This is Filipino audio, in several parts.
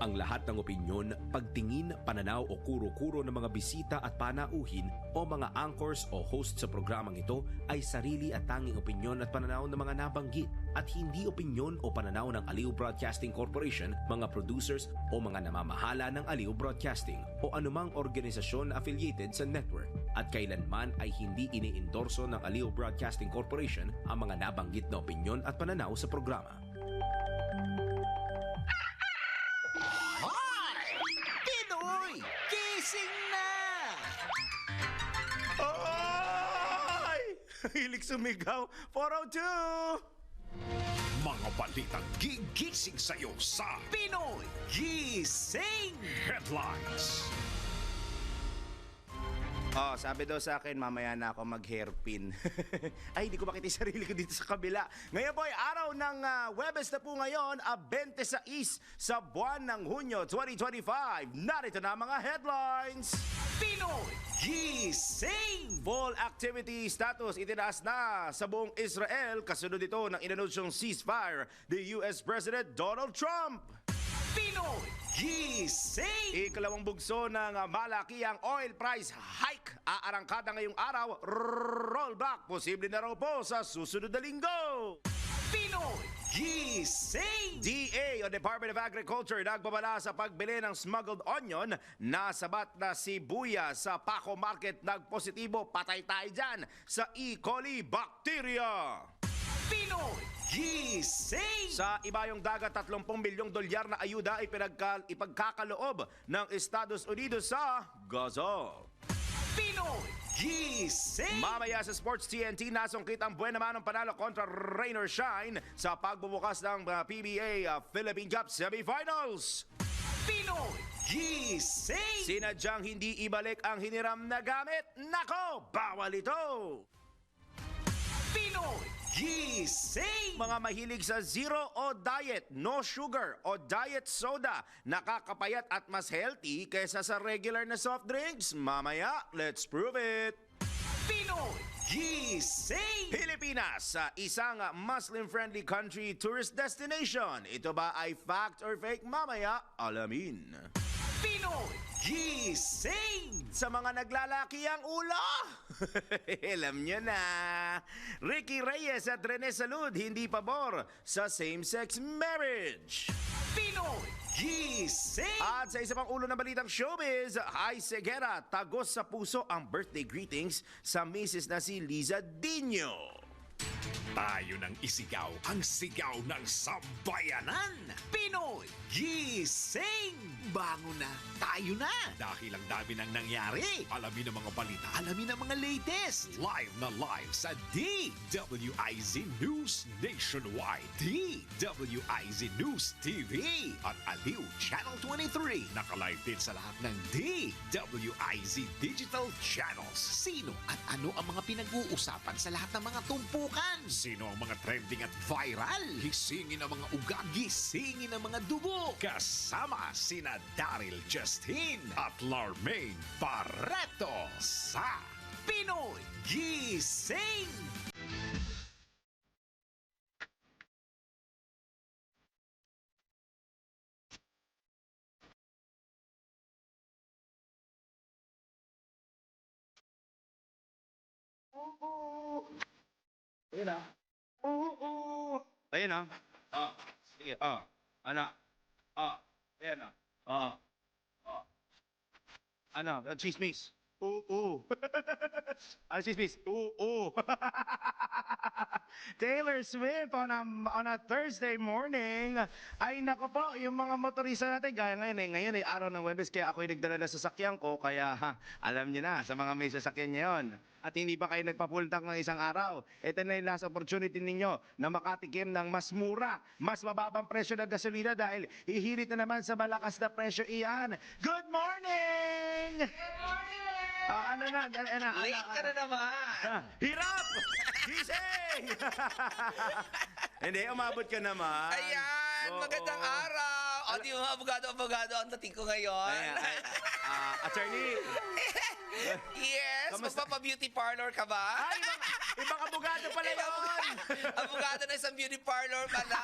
Ang lahat ng opinyon, pagtingin, pananaw o kuro-kuro ng mga bisita at panauhin o mga anchors o host sa programang ito ay sarili at tanging opinyon at pananaw ng mga nabanggit at hindi opinyon o pananaw ng Aliw Broadcasting Corporation, mga producers o mga namamahala ng Aliw Broadcasting o anumang organisasyon na affiliated sa network at kailanman ay hindi iniendorso ng Aliw Broadcasting Corporation ang mga nabanggit na opinyon at pananaw sa programa. Pinoy! Gising na! Oy! Hilig sumigaw. 402! Mga balitang gigising sa'yo sa Pinoy! Gising! Headlines. Oh, sabi daw sa akin, mamaya na ako mag-hairpin. Ay, hindi ko makita yung sarili ko dito sa kabila. Ngayon po ay araw ng Huwebes na po ngayon, 26 sa buwan ng Hunyo 2025. Narito na mga headlines. Pinoy! Gising! Full activity status itinaas na sa buong Israel kasunod ito ng inanunsyong ceasefire ni US President Donald Trump. Pinoy! Gising! Ikalawang bugso ng malakiang oil price hike aarangkada ngayong araw, rollback posible na raw po sa susunod na linggo. Pinoy! Gising! DA o Department of Agriculture nagbabala sa pagbili ng smuggled onion na sabat na sibuyas sa Paco Market nagpositibo, patay tayo dyan sa E. coli bacteria. Pinoy! Gising! Sa ibayong dagat, 30 milyong dolyar na ayuda ay ipagkakaloob ng Estados Unidos sa Gaza. Pinoy! Gising! Mamaya sa Sports TNT, nasungkit ang buwan naman ng panalo kontra Rain or Shine sa pagbubukas ng PBA Philippine Cup Semifinals. Pinoy! Gising! Sinadyang hindi ibalik ang hiniram na gamit. Nako, bawal ito! Pinoy! Gising! Mga mahilig sa zero o diet, no sugar o diet soda, nakakapayat at mas healthy kaysa sa regular na soft drinks. Mamaya, let's prove it! Pinoy! Gising! Pilipinas, isang Muslim-friendly country tourist destination. Ito ba ay fact or fake? Mamaya, alamin. Pinoy! Gising! Sa mga naglalaki ang ulo, alam nyo na. Ricky Reyes at Rene Salud hindi pabor sa same-sex marriage. Pinoy! Gising! At sa isa pang ulo ng balitang showbiz, Ay Segura, tagos sa puso ang birthday greetings sa misis na si Liza Dino. Tayo nang isigaw ang sigaw ng sambayanan. Pinoy! Gising! Bangon na! Tayo na! Dahil ang dami nang nangyari. Alamin ang mga balita. Alamin ang mga latest! Live na live sa DWIZ News Nationwide, DWIZ News TV at Aliw Channel 23. Nakalive din sa lahat ng DWIZ Digital Channels. Sino at ano ang mga pinag-uusapan sa lahat ng mga tumpukan? Sino ang mga trending at viral? Gisingin ang mga ugat, gisingin ang mga dugo. Kasama sina Daryl Justin at Larmaine Barreto sa Pinoy! Gising! Ayun na. Oo. Ayun na. Sige. Ano? Ayan na. Ano? Chismis. Oo. Ano chismis? Oo. Taylor Swift on a Thursday morning. Ay nako po, yung mga motorista natin, gaya ngayon ay araw ng Huwebes, kaya ako'y nagdala na sasakyan ko, kaya alam niyo na, sa mga may sasakyan ngayon. At hindi pa kayo nagpapultang ng isang araw, ito na yung last opportunity ninyo na makatikim ng mas mura, mas mababang presyo ng gasolina dahil hihirit na naman sa malakas na presyo iyan. Good morning! Good morning! Ano na? Late ka na naman! Hirap! Gising! Hindi, umabot ka naman. Ayan! Oo. Magandang araw! O, di mga abogado ang dating ko ngayon. Attorney! Yes! Kamusta? Magpapa-beauty parlor ka ba? Ay, ibang abogado pala yun! Abogado na isang beauty parlor pala.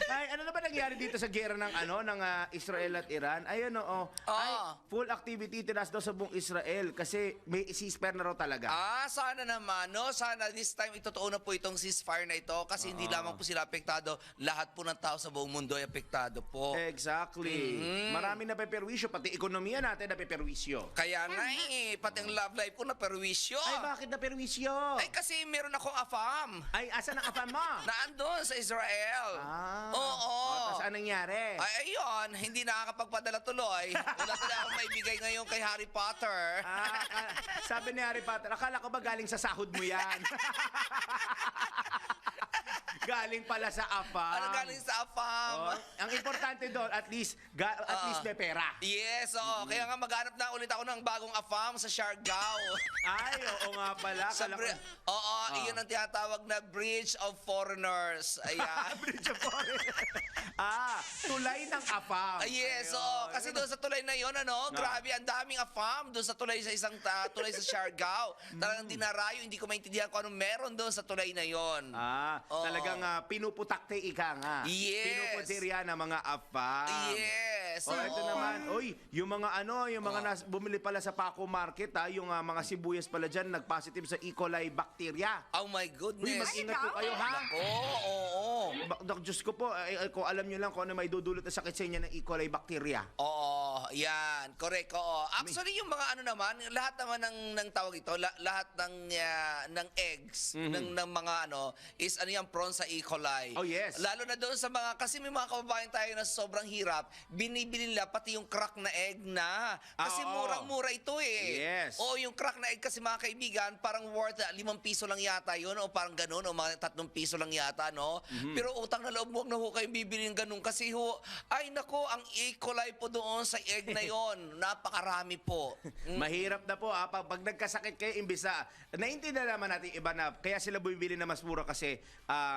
Ay, ano na ba nangyari dito sa gera ng Israel at Iran? Ayun, oo. Ay, full activity tinas daw sa buong Israel kasi may ceasefire na raw talaga. Sana naman, no? Sana this time itotoo na po itong ceasefire na ito kasi hindi lamang po sila apektado, lahat po ng tao sa buong mundo ay apektado po. Exactly. Marami na peperwisyo, pati ekonomiya natin na peperwisyo. Kaya nga pati ang love life ko na perwisyo. Ay, bakit na perwisyo? Ay, kasi meron akong afam. Ay, asan ang afam mo? Naandun sa Israel. Oo. Tapos anong nangyari? Ay, ayun, hindi nakakapagpadala tuloy. Wala talaga akong maibigay ngayon kay Harry Potter. Sabi ni Harry Potter, akala ko ba galing sa sahod mo yan? Galing pala sa afam. Ano galing sa afam? Ang importante doon, at least may pera. Yes, oo. Kaya nga maghanap na ulit ako ng bagong afam sa Siargao. Ay, oo nga pala. Iyon ang tinatawag na Bridge of Foreigners. Ayan. Bridge of Foreigners. Tulay ng afam. Yes, oo. Kasi doon sa tulay na yon, grabe, ang daming afam doon sa tulay sa isang tulay sa Siargao. Talagang dinarayo, hindi ko maintindihan kung anong meron doon sa tulay na yon. Talagang pinuputakte ika nga. Yes. Pinuputirya ng mga afam. Yes. Ito naman, yung mga bumili pala sa Paco Market, yung mga sibuyas pala dyan, nag-positive sa E. coli bacteria. Oh my goodness. Mag-ingat po kayo, ha? Oo. Diyos ko po, kung alam nyo lang kung ano may dudulot na sakit sa inyo ng E. coli bacteria. Oo, yan. Correct, oo. Actually, yung mga lahat naman ng tawag ito, lahat ng eggs, ng mga is yan, prone sa E. coli. Oh, yes. Lalo na doon sa kasi may mga kababayan tayo na sobrang hirap, binibili nila pati yung crack na egg na. Kasi murang-mura ito eh. Yes. Oo, yung crack na egg kasi mga kaibigan, parang worth 5 piso lang yata yun, o parang ganun, o mga 3 piso lang yata, no? Pero utang na loob, huwag na ho kayong bibili ng ganun kasi ay nako, ang E. coli po doon sa egg na yon, napakarami po. Mahirap na po, pag nagkasakit kayo, imbis na, naiintindihan naman natin iba na, kaya sila bumibili na mas mura kasi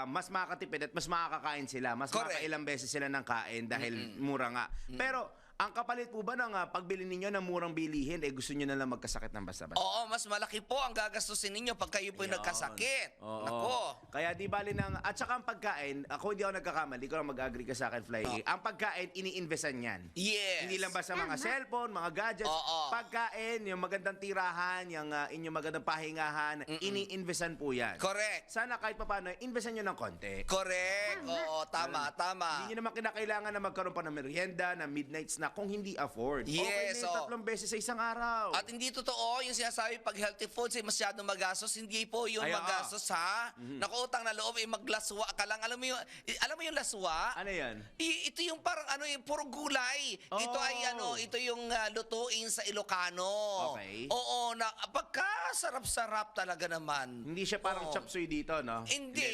mas makakatipid at mas makakakain sila. Mas makakailang beses sila ng kain dahil mura nga. Pero, ang kapalit po ba ng pagbili ninyo ng murang bilihin, gusto nyo na lang magkasakit ng basta-basta? Oo, mas malaki po ang gagastusin ninyo pag kayo po nagkasakit. Oo. Nako. Kaya di bali at saka ang pagkain, ako hindi ako nagkakamali, di ko lang mag-agree ka sa akin, Fly. Ang pagkain, ini-investan yan. Yes. Hindi lang basta mga cellphone, mga gadgets. Oo. Pagkain, yung magandang tirahan, yung inyong magandang pahingahan, ini-investan po yan. Correct. Sana kahit paano, investan nyo ng konti. Correct. Oo, tama. Hindi nyo naman kinakailangan na magkaroon pa ng merienda, na midnight snack, kung hindi afford. Yes, okay na 3 beses sa isang araw. At hindi totoo yung sinasabi pag healthy foods ay masyadong magastos. Hindi po yung magastos, ha? Nakuutang na loob ay maglaswa ka lang. Alam mo yung laswa? Ano yan? Ito yung parang yung puro gulay. Ito ay ito yung lutuin sa Ilocano. Okay. Oo, pagka-sarap-sarap talaga naman. Hindi siya parang chop suey dito, no? Hindi.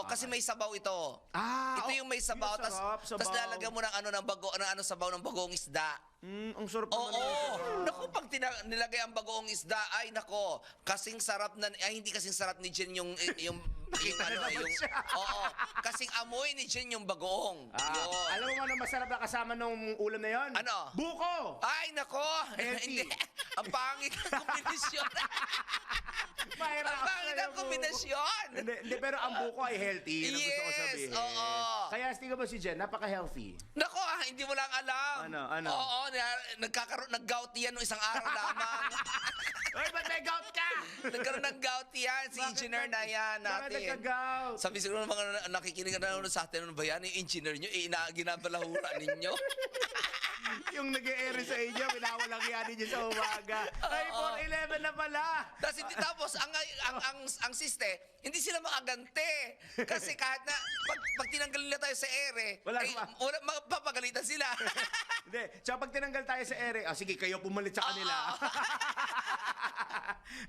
Kasi may sabaw ito. Ito yung may sabaw. Tapos lalagyan mo ng sabaw ng bagoong isda. Ang sarap naman. Naku, pag nilagay ang bagoong isda, ay nako, kasing sarap hindi kasing sarap ni Jen yung kasing amoy ni Jen yung bagoong. Alam mo ano masarap na kasama nung ulam na yon? Ano? Buko! Ay, nako. Healthy. Hindi. Ang pangit ng kombinasyon. Ang pangit ng kombinasyon. Hindi, pero ang buko ay healthy. Yun ang gusto ko sabihin. Oo. Kaya tingnan mo si Jen, napaka-healthy. Nako, hindi mo lang alam. Ano? Oo, nag-gout yan nung isang araw lamang. Uy, ba't may gout ka? Nagkaroon ng gout yan, si engineer na yan Bakit natin. nagka-gout? Sabi siguro ng mga nakikinig na nanonood sa atin, ano ba yan, yung engineer nyo, ginabalahura ninyo. Yung nag-e-ere sa inyo, pinawalang yan ninyo sa umaga. Ay, 4:11 na pala. Tapos ang siste, hindi sila makagante. Kasi kahit na, pag tinanggal nila tayo sa ere, papagalitan sila. Hindi, tsaka pag tinanggal tayo sa ere, sige, kayo pumalit sa kanila.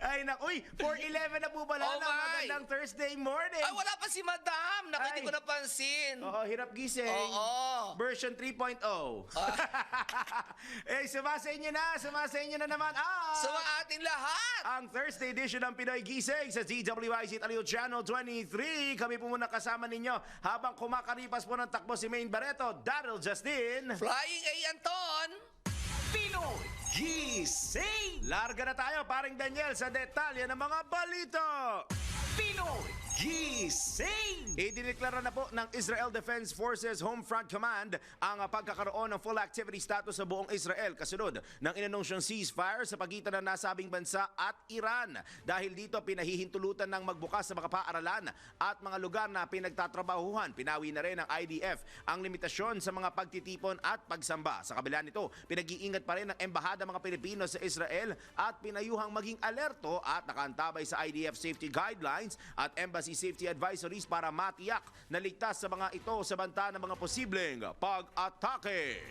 Ay, uy, 4:11 na po pala ng magandang Thursday morning. Ay, wala pa si Madam. Naku, hindi ko napansin. Oo, hirap gising. Oo. Version 3.0. Sumasa inyo na naman Sa mga ating lahat. ang Thursday edition ng Pinoy Gising sa DWIZ Talio Channel 23. Kami po muna kasama ninyo habang kumakaripas po ng takbo si Maine Barreto, Daryl Justin, Flying A. Anton. Pinoy Gising! Larga na tayo, paring Daniel, sa detalye ng mga balita. Pinoy Gising! Idineklara na po ng Israel Defense Forces Homefront Command ang pagkakaroon ng full activity status sa buong Israel kasunod ng inanunsyong ceasefire sa pagitan ng nasabing bansa at Iran. Dahil dito pinahihintulutan ng magbukas sa mga paaralan at mga lugar na pinagtatrabahuhan. Pinawi na rin ng IDF ang limitasyon sa mga pagtitipon at pagsamba. Sa kabila nito, pinag-iingat pa rin ng Embahada mga Pilipino sa Israel at pinayuhang maging alerto at nakaantabay sa IDF safety guidelines at embassy safety advisories para matiyak na ligtas sa mga ito sa banta ng mga posibleng pag-atake.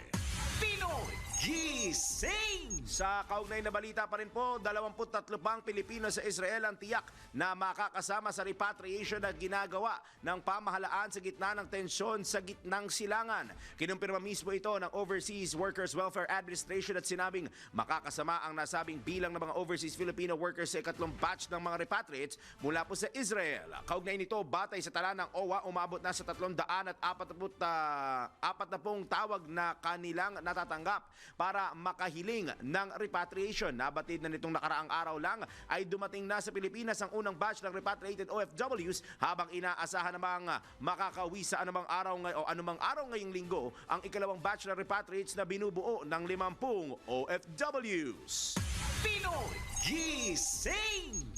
Pinoy Gising! Sa kaugnay na balita pa rin po, 23 pang Pilipino sa Israel ang tiyak na makakasama sa repatriation na ginagawa ng pamahalaan sa gitna ng tensyon sa gitnang silangan. Kinumpirma mismo ito ng Overseas Workers Welfare Administration at sinabing makakasama ang nasabing bilang ng mga overseas Filipino workers sa ikatlong batch ng mga repatriates mula po sa Israel. Kaugnay nito, batay sa tala ng OWA, umabot na sa 340 tawag na kanilang natatanggap para makahiling ng repatriation. Nabatid na nitong nakaraang araw lang ay dumating na sa Pilipinas ang unang batch ng repatriated OFWs habang inaasahan namang makakauwi sa anumang araw ngayong linggo ang ikalawang batch ng repatriates na binubuo ng 50 OFWs. Pinoy Gising!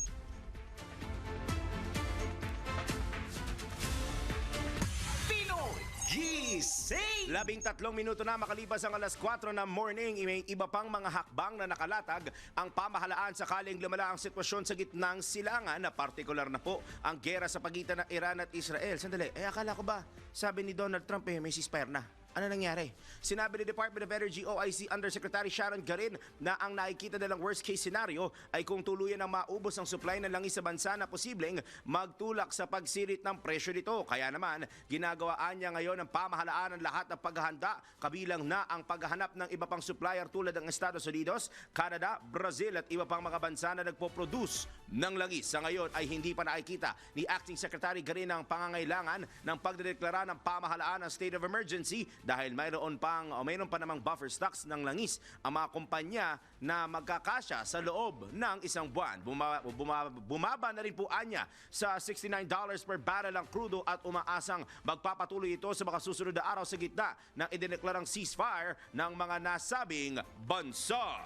Pinoy Gising! 13 minuto na makalipas ang alas 4 ng morning, may iba pang mga hakbang na nakalatag ang pamahalaan sakaling lumala ang sitwasyon sa gitnang silangan na partikular na po ang gera sa pagitan ng Iran at Israel. Sandali, akala ko ba sabi ni Donald Trump may ceasefire na? Ano nangyari? Sinabi ni Department of Energy OIC Undersecretary Sharon Garin na ang nakikita nilang worst case scenario ay kung tuluyan ang maubos ang supply ng langis sa bansa na posibleng magtulak sa pagsirit ng presyo nito. Kaya naman, ginagawaan niya ngayon ang pamahalaan ng lahat ng paghahanda kabilang na ang paghahanap ng iba pang supplier tulad ng Estados Unidos, Canada, Brazil at iba pang mga bansa na nagpo-produce ng langis. Sa ngayon ay hindi pa nakikita ni Acting Secretary Garin ang pangangailangan ng pagdedeklara ng pamahalaan ng state of emergency dahil mayroon pa namang buffer stocks ng langis ang mga kumpanya na magkakasya sa loob ng isang buwan. Bumaba na rin po anya sa $69 per barrel ang crudo at umaasang magpapatuloy ito sa mga susunod na araw sa gitna ng idineklarang ceasefire ng mga nasabing bansa.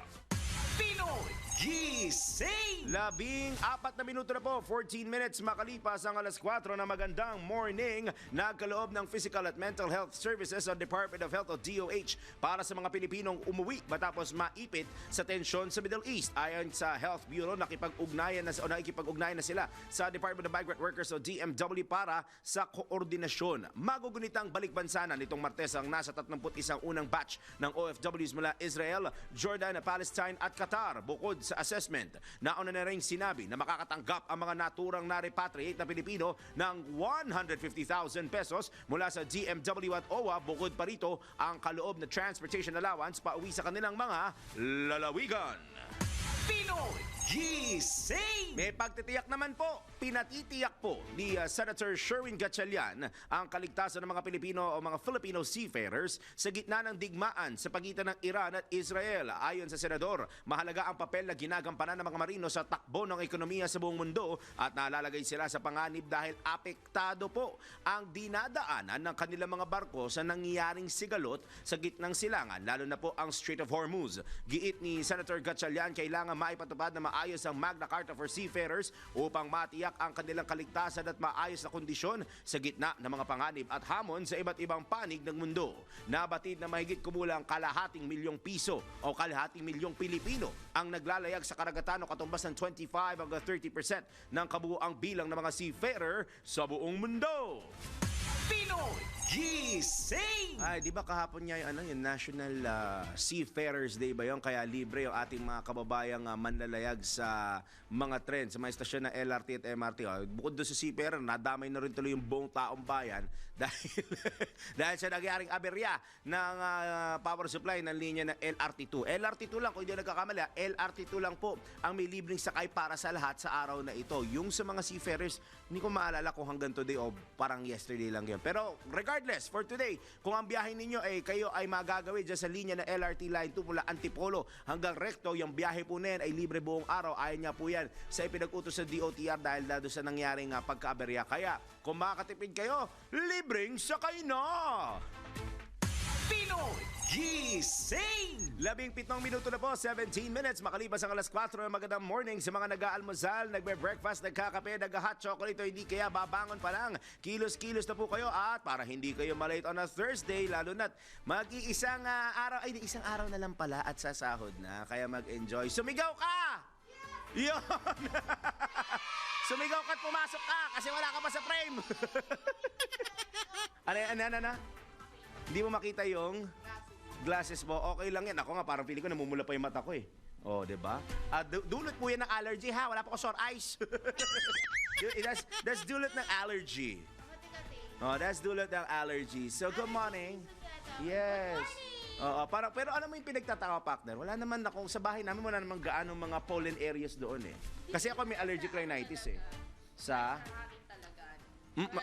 Pinoy Gising! 14 na minuto na po, 14 minutes makalipas ang alas 4 na magandang morning. Nagkaloob ng Physical at Mental Health Services ang Department of Health o DOH para sa mga Pilipinong umuwi matapos maipit sa tensyon sa Middle East. Ayon sa Health Bureau, nakipag-ugnayan na sila sa Department of Migrant Workers o DMW para sa koordinasyon. Magugunitang balikbansanan nitong Martes ang nasa 31 unang batch ng OFWs mula Israel, Jordan, Palestine at Qatar. Bukod sa assessment, nauna na rin sinabi na makakatanggap ang mga naturang na-repatriate na Pilipino ng 150,000 pesos mula sa DMW at OWA. Bukod pa rito ang kaloob na transportation allowance pauwi sa kanilang mga lalawigan. Pinoy Gising! May pagtitiyak naman po, pinatitiyak po ni Senator Sherwin Gatchalian ang kaligtasan ng mga Pilipino o mga Filipino seafarers sa gitna ng digmaan sa pagitan ng Iran at Israel. Ayon sa Senador, mahalaga ang papel na ginagampanan ng mga marino sa takbo ng ekonomiya sa buong mundo at nalalagay sila sa panganib dahil apektado po ang dinadaanan ng kanilang mga barko sa nangyayaring sigalot sa gitnang silangan, lalo na po ang Strait of Hormuz. Giit ni Senator Gatchalian, kailangan maipatupad na maayos ang Magna Carta for Seafarers upang matiyak ang kanilang kaligtasan at maayos na kondisyon sa gitna ng mga panganib at hamon sa iba't ibang panig ng mundo. Nabatid na mahigit kumulang ₱250 milyon o ₱250 milyong Pilipino ang naglalayag sa karagatan o katumbas ng 25 hanggang 30% ng kabuuang bilang ng mga seafarer sa buong mundo. Pinoy Gising! Ay, di ba kahapon niya yung National Seafarers Day ba yun? Kaya libre yung ating mga kababayang manlalayag sa mga tren, sa mga istasyon ng LRT at MRT. Bukod doon sa seafarer, nadamay na rin tuloy yung buong taong bayan dahil sa nangyaring aberya ng power supply ng linya ng LRT2. LRT2 lang, kung hindi nagkakamali, LRT2 lang po ang may libreng sakay para sa lahat sa araw na ito. Yung sa mga seafarers, Hindi ko maalala kung hanggang today o parang yesterday lang yun. Pero regardless, for today, kung ang biyahe ninyo kayo ay magagawin dyan sa linya ng LRT Line 2 mula Antipolo hanggang Recto, yung biyahe po na yan ay libre buong araw. Ayon nga po yan sa ipinag-utos sa DOTR dahil dado sa nangyaring pagkaaberya. Kaya kung makakatipid kayo, libreng sakay na! Pinoy Gising! 17 minuto na po, 17 minutes makalipas ang alas 4 ng magandang morning sa mga nag-aalmusal, nagbe-breakfast, nagkakape, nag-hot chocolate o hindi kaya babangon pa lang. Kilos-kilos na po kayo at para hindi kayo malate on a Thursday, lalo na't mag-iisang araw, isang araw na lang pala at sasahod na. Kaya mag-enjoy. Sumigaw ka! Yun! Sumigaw ka at pumasok ka kasi wala ka pa sa frame. Ano? Hindi mo makita yung glasses mo. Okay lang yan. Ako nga, parang feeling ko namumula pa yung mata ko eh. Oh, 'di ba? Dulot po yan ng allergy ha. Wala pa ko sore eyes. that's dulot ng allergy. Oh, that's dulot ng allergy. So, good morning. Yes. Oo, parang, pero alam mo yung pinagtataka, partner, wala naman akong, sa bahay namin wala naman gaano mga pollen areas doon eh. Kasi ako may allergic rhinitis eh. Sa?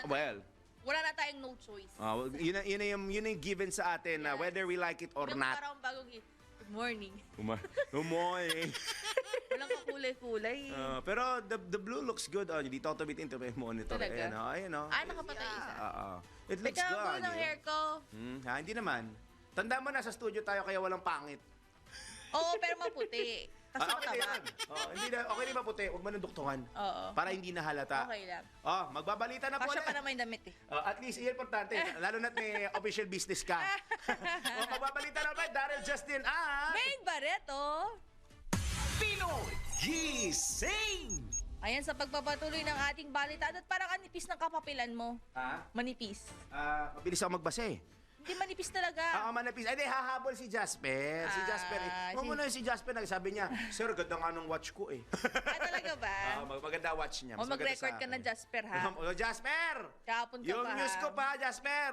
Well, wala na tayong no choice. yun na yung given sa atin na whether we like it or Yung not. parang bagong good morning. Good morning. Walang kakulay-kulay. Pero the blue looks good on you. Dito ako tumitin to may monitor. Talaga? Ayan o. Nakapatay isa. It looks Teka, good ako on ng you. hair ko. Hindi naman. Tanda mo na sa studio tayo kaya walang pangit. Oo, pero maputi. Kasi Okay na mataba. yan. Okay na ba puti? Huwag mo nang duktungan. Oo. Para hindi na halata. Okay lang. Magbabalita na po Kasya ulit. pa naman yung damit eh. At least, iyan importante. Lalo na't may official business ka. Magbabalita na ulit. Daryl Justin at... Main Barreto. Pinoy Gising! Ayan, sa pagpapatuloy ng ating balitaan at parang anipis ng kapapilan mo. Ha? Manipis. Mabilis ako magbasa eh. Hindi manipis talaga. Manapis. Ay, di, hahabol si Jasper. Si Jasper. Huwag mo na yung si Jasper. Sabi niya, Sir, ganda nga ng watch ko eh. Talaga ba? Maganda watch niya. O Mas maganda mag-record sa ka akin. na, Jasper, ha? Jasper! Kahapon ka Yung pa, news ha? ko pa, Jasper!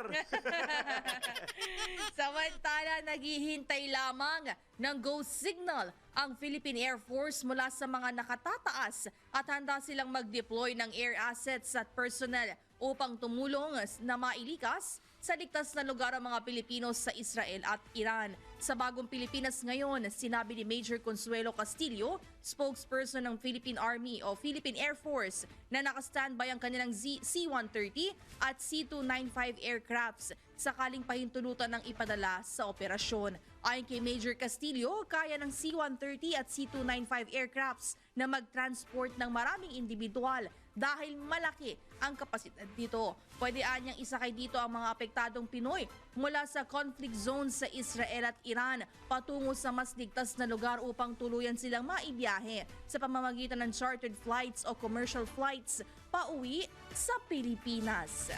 Samantala, naghihintay lamang ng go signal ang Philippine Air Force mula sa mga nakatataas at handa silang mag-deploy ng air assets at personnel upang tumulong na mailikas sa ligtas na lugar ang mga Pilipino sa Israel at Iran. Sa bagong Pilipinas ngayon, sinabi ni Major Consuelo Castillo, spokesperson ng Philippine Army o Philippine Air Force, na nakastandby ang kanilang C-130 at C-295 aircrafts sakaling pahintulutan ng ipadala sa operasyon. Ayon kay Major Castillo, kaya ng C-130 at C-295 aircrafts na mag-transport ng maraming individual dahil malaki ang kapasidad dito. Pwede anyang isakay dito ang mga apektadong Pinoy mula sa conflict zones sa Israel at Iran patungo sa mas ligtas na lugar upang tuluyan silang maibiyahe sa pamamagitan ng chartered flights o commercial flights pauwi sa Pilipinas.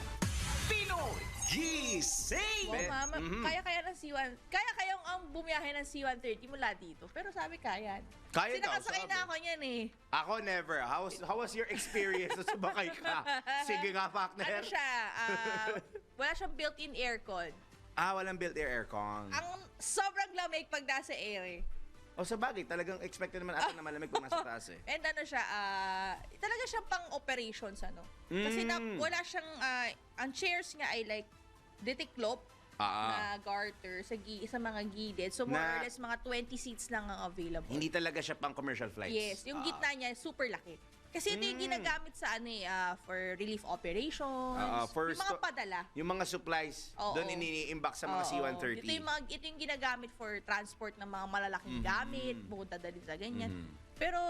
Pinoy Gising! Oo, mama, kaya ng C1, kayang ang bumiyahe ng C-130 mula dito. Pero sabi kaya. Kaya daw, Sinakasakay sabi. na ako niyan eh. Ako never. How was your experience sa sumakay ka? Sige nga, partner. Ano siya? Wala siyang built-in aircon. Walang built-in aircon. Ang sobrang lamig pag nasa air eh. Sa bagay, talagang expected naman natin na malamig pag nasa taas eh. And ano siya, talaga siyang pang operations ano. Kasi wala siyang, ang chairs nga ay like detiklop na garter sa mga gilid. So more or less mga 20 seats lang ang available. Hindi talaga siya pang commercial flights. Yes, yung gitna niya super laki. Kasi ito yung ginagamit sa for relief operations, for yung mga padala. Yung mga supplies, Oo. doon ini-imbak sa mga Oo. C-130. Ito yung ginagamit for transport ng mga malalaking gamit, bukod dadalhin sa ganyan. Pero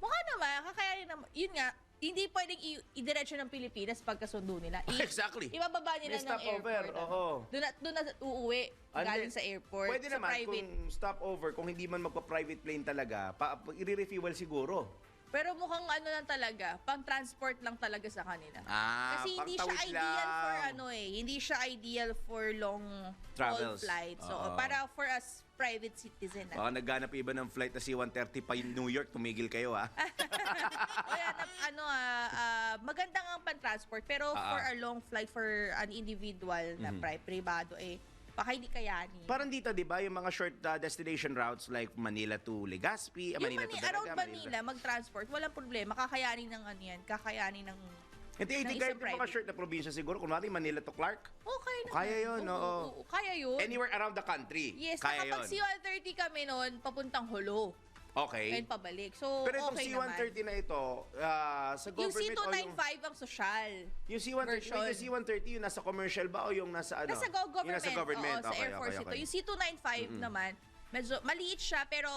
mukha naman, kakayanin naman. Yun nga, hindi pwedeng idiretso ng Pilipinas pagkasundo nila. Exactly. Ibababa nila May ng stopover, airport. oo. Doon na uuwi galing sa airport. Pwede sa naman private. kung stopover, kung hindi man magpa-private plane talaga, i-refuel siguro. Pero mukhang ano lang talaga, pang-transport lang talaga sa kanila. Kasi hindi siya pangtawid ideal lang. for hindi siya ideal for long haul Travels. flights. So, Oo. para for us private citizen. Baka nagganap iba ng flight na C-130 pa yung New York, tumigil kayo O yan, maganda nga ang pan-transport, pero for a long flight for an individual na privado, baka hindi kayanin. Parang dito, di ba, yung mga short destination routes like Manila to Legazpi, Yung Manila to Dalaga, around Manila, mag-transport, walang problema. Kakayanin ng kakayanin ng Hindi, Na kahit isang yung mga private. shirt na probinsya siguro. Kunwari, Manila to Clark. Okay naman. Kaya yun, oo. Kaya yun. Anywhere around the country. Yes, Kaya nakapag yun. C-130 kami noon, papuntang Holo. Okay. And pabalik. So, Pero itong okay C-130 naman. na ito, sa Yung government o yung... C-295 ang social. Yung C-130, version. yung C-130, yung nasa commercial ba o yung nasa ano? Nasa government. Yung nasa government. Oo, sa Air Force ito. Yung C-295 naman, medyo maliit siya, pero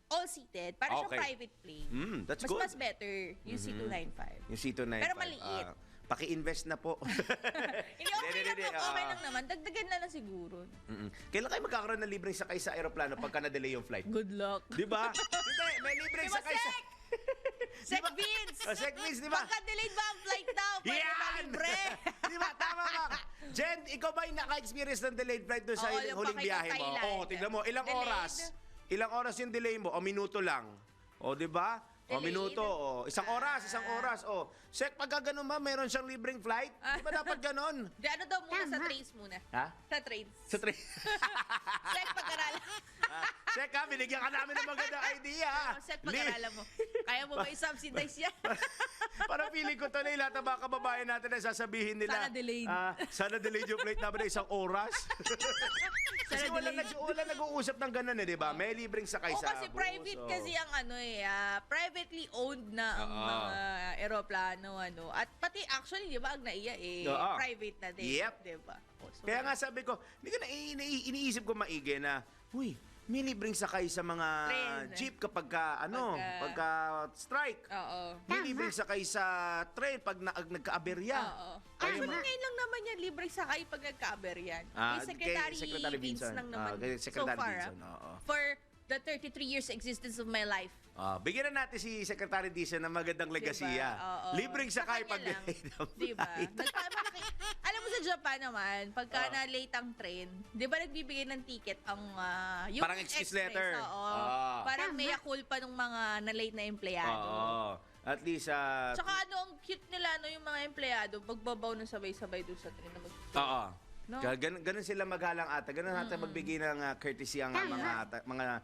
all-seated. Para siyang Okay. private plane. That's mas, good. Mas better yung C-295. Yung C-295. Pero maliit. Paki-invest na po. Hindi, okay lang, okay lang naman. Dagdagan na lang siguro. Kailan kayo magkakaroon ng libreng sakay sa aeroplano pagka na-delay yung flight? Good luck. Di ba? Hindi, may libreng Di ba, sakay sa... Sek? Sek Vince! Oh, Sek Vince, di ba? Pagka delayed ba ang flight daw, pwede ba Yan! libre? Di ba? Tama ka. Jen, ikaw ba yung naka-experience ng delayed flight doon sa Oo, yung huling pakitang biyahe mo? Thailand. Oo, tignan mo. Ilang Delayed. oras? Ilang oras yung delay mo? O minuto lang. O, di ba? O, Delayed. minuto. O, isang oras. O, Sek, pagka ganun ba, meron siyang libreng flight? Di ba dapat ganun? Di, ano daw muna sa trains muna? Ha? Sa trains. Sa train. Sek, pag-aralan. Sek, ha? Binigyan ka namin ng magandang idea. Sek, pag-aralan mo. Kaya mo ba i-subsidize yan? Parang feeling ko to na lahat ng mga kababayan natin na sasabihin nila. Sana delayed. Sana delayed yung flight namin na isang oras. Kasi Sana wala, delayed. wala nag-uusap ng ganun eh, di ba? May libreng sakay O sa kasi bus, private oh. kasi ang ano privately owned na ang Oo. mga eroplano ano. At pati actually, di ba, ang NAIA Oo. private na din. Yep. Di ba? O, so, Kaya nga sabi ko, hindi ko na iniisip ko maigi na, huy, may libreng sakay sa mga Train. jeep kapag pagka strike. Oo. May libreng sakay sa train pag nagka-aberya. Oo. Actually, ngayon lang naman yan, libre sakay pag nagka-aber yan. Kay Secretary Vince Vincent. lang naman Kay Secretary so far. Vincent, oo. For the 33 years existence of my life. Bigyan na natin si Secretary Dizon ng magandang legasiya. Oo. Libreng sakay Sa pag kanya lang. delayed ang Diba? flight. Alam mo sa Japan naman, pagka na-late ang train, di ba nagbibigay ng ticket ang yung Parang excuse letter. Oo. Ah. Parang mea culpa ng mga na-late na empleyado. Oo. At least, Tsaka ano, ang cute nila, no, yung mga empleyado, pagbabaw ng sabay-sabay doon sa train na oo. No? Ganun sila maghalang ata. Ganun ata magbigay ng courtesy ang mga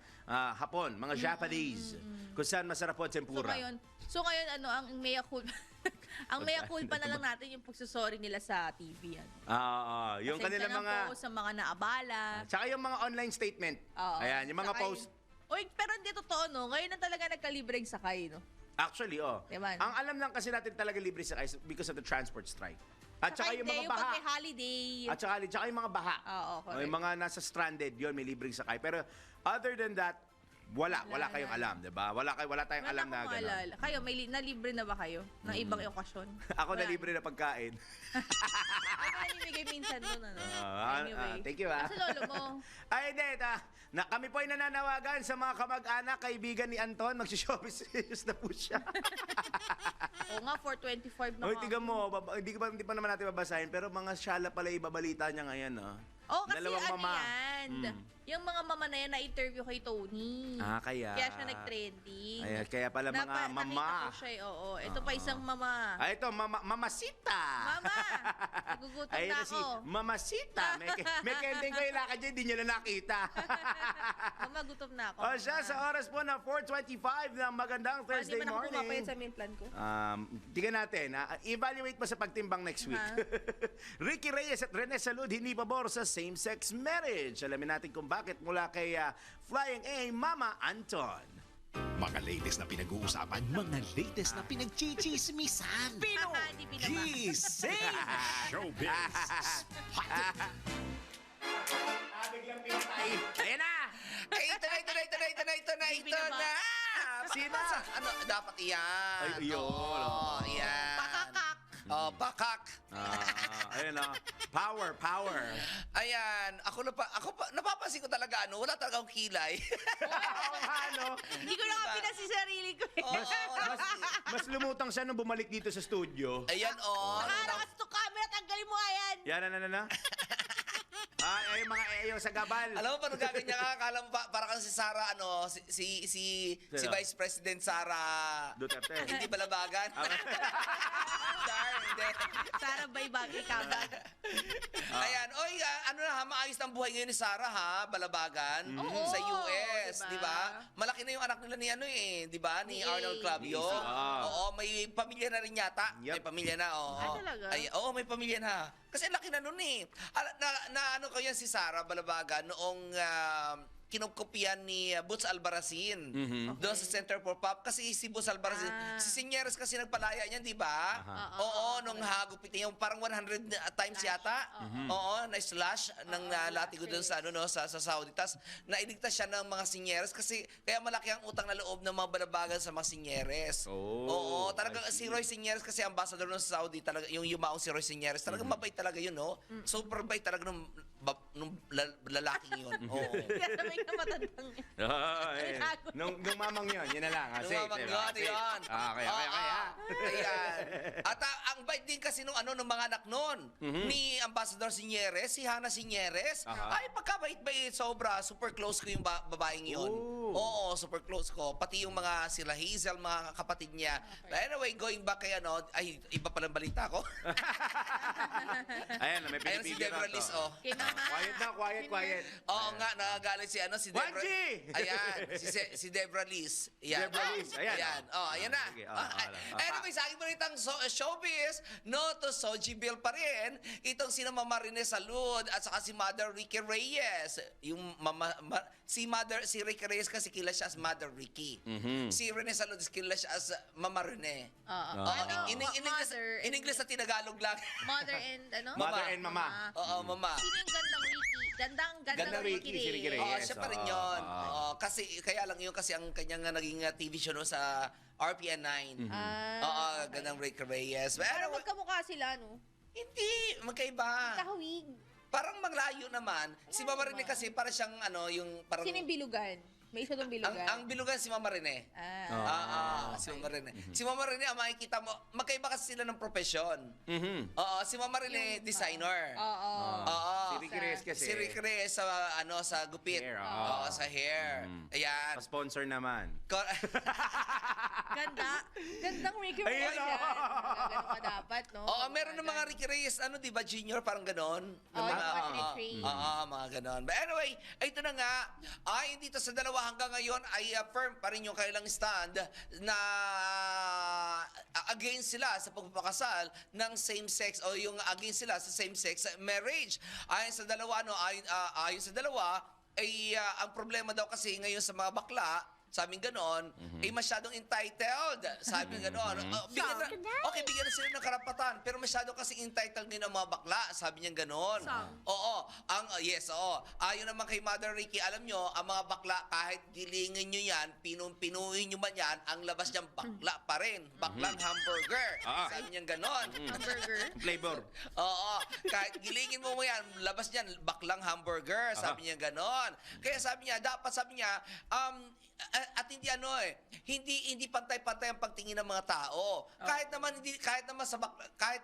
Hapon, mga Japanese. Kung saan masarap po at tempura. So ngayon, ano, ang mea culpa, ang mea culpa na lang natin yung pagsusorry nila sa TV. Ano. Yung Pasensya kanilang na mga... po sa mga naabala. Tsaka yung mga online statement. Oo. Ayan, yung mga Saka post. Uy, pero hindi totoo, no? Ngayon na talaga nagkalibreng sakay, no? Actually, Diba? Ang alam lang kasi natin talaga libre sakay because of the transport strike. At saka yung mga hindi, yung pag baha. may holiday. At tsaka yung mga baha. Oo, correct. Yung mga nasa stranded, yun, may libreng sakay. Pero other than that, wala kayong alam, 'di ba? Wala tayong alam na akong gano'n. maalala. Kayo, may nalibre na ba kayo? Ng ibang okasyon? Ako na Wala. libre na pagkain. Ako namimigay minsan doon, ano? Anyway. Thank you, Sa lolo mo. Ay, hindi. Kami po ay nananawagan sa mga kamag-anak, kaibigan ni Anton. Magsishowbiz na po siya. Oo nga, 425 na Hoy, nga. tiga mo. Hindi pa naman natin babasahin. Pero mga syala pala ibabalita niya ngayon, Oh, kasi Dalawang ano mama. yan? Yung mga mama na yan na-interview kay Tony. Kaya. Kaya siya nag-trending. Kaya pala mga mama. Nakita ko siya, oo. Ito pa isang mama. Ito, Mamasita. Mama, nagugutom Ayun na si ako. Mamasita. May kending ko ilakad dyan, hindi niya na nakita. Mama, gutom na ako. Siya sa oras po na 4:25 ng magandang Thursday Hindi man ako morning. pumapayat sa main plan ko. Tingnan natin. Evaluate mo sa pagtimbang next week. Ricky Reyes at Rene Salud hindi pabor sa same-sex marriage. Alamin natin kung bakit mula kay Flying A, Mama Anton. Mga latest na pinag-uusapan, mga latest na pinagchichismisan. Hindi pinaba. Gising! Showbiz! Spotted! Biglang pinatay. Ayan na! Ito na. Sino? Ano, dapat iyan. Ay, yun. Oo, yan. Pakakak. Oh, bakak. Ayan na. Power. Ayan, ako napapansin ko talaga, wala talaga akong kilay. Hindi ko na nga pinasi sarili ko. Mas lumutang siya nung bumalik dito sa studio. Ayan, Nakarakas to camera, tanggalin mo nga yan. Yan na. Ay, mga eyo sa gabal. Alam mo, pag nagaganyan ka, akala mo para kang si Sara, si Sino? Vice President Sara Duterte. Hindi balabagan. Darn, hindi. Sara Baybagi Kabat. Ayan, oy, ano na ha, maayos ang buhay ngayon ni Sara ha, balabagan Oo, sa US, diba? di ba? Malaki na yung anak nila ni di ba? Ni Ni Arnold Clavio. Ni Isa. Oo, may pamilya na rin yata. Yup. May pamilya na, oo. Ah, talaga? Oo, may pamilya na. Kasi laki na nun eh. Ano ko yan si Sara Balabagan noong kinukopyan ni Boots Albarracin doon sa Center for Pop kasi si Boots Albarracin si Sinyeres kasi nagpalaya niyan, di ba? Oo, nung hagupit niya yung parang 100 times yata. Oo, na slash ng latigo doon sa sa Saudi. Tas nailigtas siya ng mga Sinyeres kasi kaya malaki ang utang na loob ng mga Balabagan sa mga Sinyeres. Oo, talaga si Roy Sinyeres kasi ambassador ng Saudi, talaga yung yumaong si Roy Sinyeres. Talaga mabait talaga yun, no? Super bait talaga nung lalaking yun. Oo. Kaya sabay ka matandang yun. Nung mamang yun, yun na lang. Nung Safe, mamang diba? yun, Safe. yun. Okay. Ayan. At ang bait din kasi nung mga anak nun, ni Ambassador Sinyeres, si Hana Sinyeres, ay pagkabait-bait, sobra, super close ko yung babaeng yun. Oo, super close ko. Pati yung mga sila Hazel, mga kapatid niya. But anyway, going back kay ay, iba palang balita ko. Ayan, may Ayan si pinipigil Deborah na Liz, to. oh. Kay Mama. Quiet. Oo nga, nagagalit si si Deborah. Wanji! Ayan, si Deborah Liz. Ayan. Deborah Liz, ayan. Ayan na. Sige, Anyway, sa aking balitang showbiz, no to Soji Bill pa rin, itong sina Mama Rene Salud at saka si Mother Ricky Reyes. Yung si Ricky Reyes kasi kilala siya as Mother Ricky. Si Rene Salud kilala siya as Mama Rene. In English na tinagalog lang. Mother and ano? Mother and Mama. Oo, Mama. Sino yung gandang Ricky? Gandang Ricky, si Ricky Reyes. Oo, siya pa rin yun. Oo. Oo, kasi, kaya lang yun kasi ang kanyang naging TV show no, sa RPN 9. Oo, gandang Ricky Reyes. Parang Pero, magkamukha sila, no? hindi, magkaiba. Kahawig. Parang maglayo naman. Si Mama Rene kasi para siyang yung parang... Sino yung bilugan? May isa doon bilugan. Ang bilugan si Mama Rene. Si Mama Rene. Si Mama Rene, ang makikita mo, magkaiba kasi sila ng profesyon. Oo, si Mama Rene, designer. Oo. Oo. Si Ricky Reyes kasi. Si Ricky Reyes sa sa gupit. Hair, Oo, sa hair. Ayan. Pa-sponsor naman. Gandang Ricky Ayun, Reyes yan. Ganun pa dapat, no? Oo, meron ng mga Ricky Reyes, di ba, junior, parang ganon. Oo, yung portrait. Oo, mga ganon. But anyway, ito na nga, ay dito sa dalawa hanggang ngayon ay firm pa rin yung kailang stand na against sila sa pagpapakasal ng same-sex o yung against sila sa same-sex marriage. Ayon sa dalawa, ayon sa dalawa, ay ang problema daw kasi ngayon sa mga bakla, sabing ganon, ay masyadong entitled. Sabing ganon. Bigyan na sila ng karapatan, pero masyado kasi entitled ngayon ang mga bakla. Sabi niya ganon. Oo. Ayon naman kay Mother Ricky, alam nyo, ang mga bakla, kahit gilingin nyo yan, pinuhin nyo man yan, ang labas niyang bakla pa rin. Baklang hamburger. Sabi niya ganon. Hamburger. Flavor. Oo. Kahit gilingin mo yan, labas niyan, baklang hamburger. Sabi niya ganon. Kaya sabi niya, at hindi pantay-pantay ang pagtingin ng mga tao. Kahit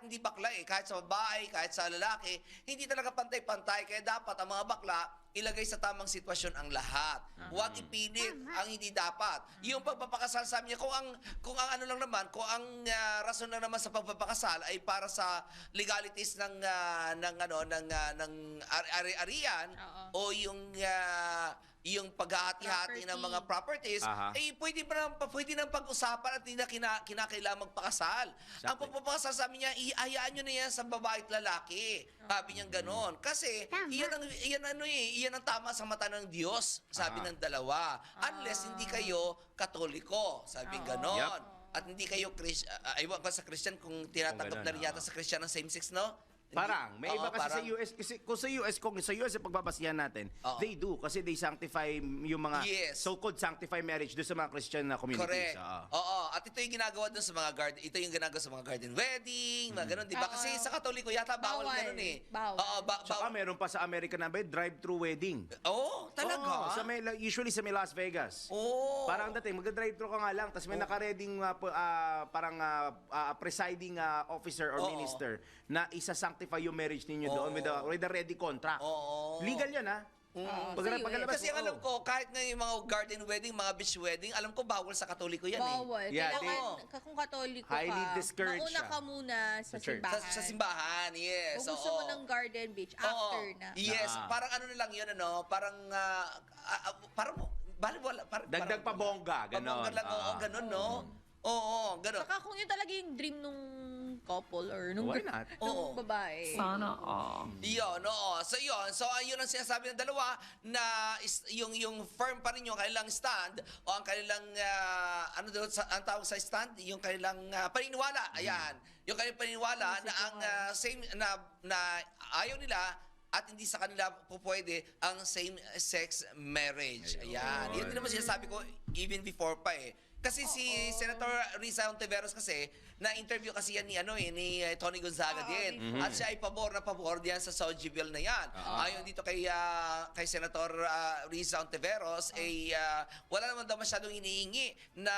hindi bakla kahit sa babae, kahit sa lalaki, hindi talaga pantay-pantay. Kaya dapat ang mga bakla ilagay sa tamang sitwasyon ang lahat. Huwag ipilit ang hindi dapat. Yung pagpapakasal, sabi niya, kung ang rason lang naman sa pagpapakasal ay para sa legalities ng ari-arian o yung paghahati-hati ng mga properties, pwede nang pag-usapan at hindi na kinakailangan magpakasal. Ang pagpapakasal, sabi niya, ihayaan nyo na yan sa babae at lalaki. Sabi niya ganon. Kasi, iyan ang tama sa mata ng Diyos, sabi ng dalawa. Unless hindi kayo Katoliko, sabi ganon. At hindi kayo, aywan ko sa Christian kung tinatanggap na rin yata sa Christian ng same-sex, no? Parang, may iba kasi sa US, kasi kung sa US ang pagbabasihan natin, they do, kasi they sanctify yung mga so-called sanctify marriage doon sa mga Christian na communities. Correct. Oo. At ito yung ginagawa doon sa mga ito yung ginagawa sa mga garden wedding, mga ganun, di ba? Kasi sa Katoliko yata bawal ganun eh. Bawal. Oo, Saka meron pa sa Amerika na drive-thru wedding. Oo, Talaga? Usually sa may Las Vegas. Oh. Parang dating, mag-drive-thru ka nga lang, tapos may nakareding presiding officer or minister na isa-sanctify yung marriage ninyo doon with a ready contract. Oo. Legal yan, ha? Paglabas Kasi ang alam ko, kahit nga yung mga garden wedding, mga beach wedding, alam ko bawal sa Katoliko yan Bawal. Yeah, Kailangan, kung Katoliko ka, highly discouraged mauna siya. ka muna sa church. simbahan. Sa simbahan, yes. Kung gusto mo ng garden beach, after na. Yes, parang ano na lang yun, ano, parang, Dagdag pa bongga, ganon. Pabongga lang, oo, ganon, no? Oo, ganon. Saka kung yun talaga yung dream nung couple or nung, Why not? nung Oo. babae. Yun, oo. So, yun. So, yun ang sinasabi ng dalawa na yung firm pa rin yung kanilang stand o ang kanilang, ang tawag sa stand, yung kanilang paniniwala. Ayan. Yung kanilang paniniwala na ang same, na ayaw nila at hindi sa kanila po pwede ang same-sex marriage. Ayan. Yan din naman sinasabi ko even before pa eh. Kasi si Senator Risa Ontiveros kasi, na-interview kasi yan ni Tony Gonzaga din. At siya ay pabor diyan sa Soji Bill na yan. Ayon dito kay Senator Risa Ontiveros, wala naman daw masyadong iniingi na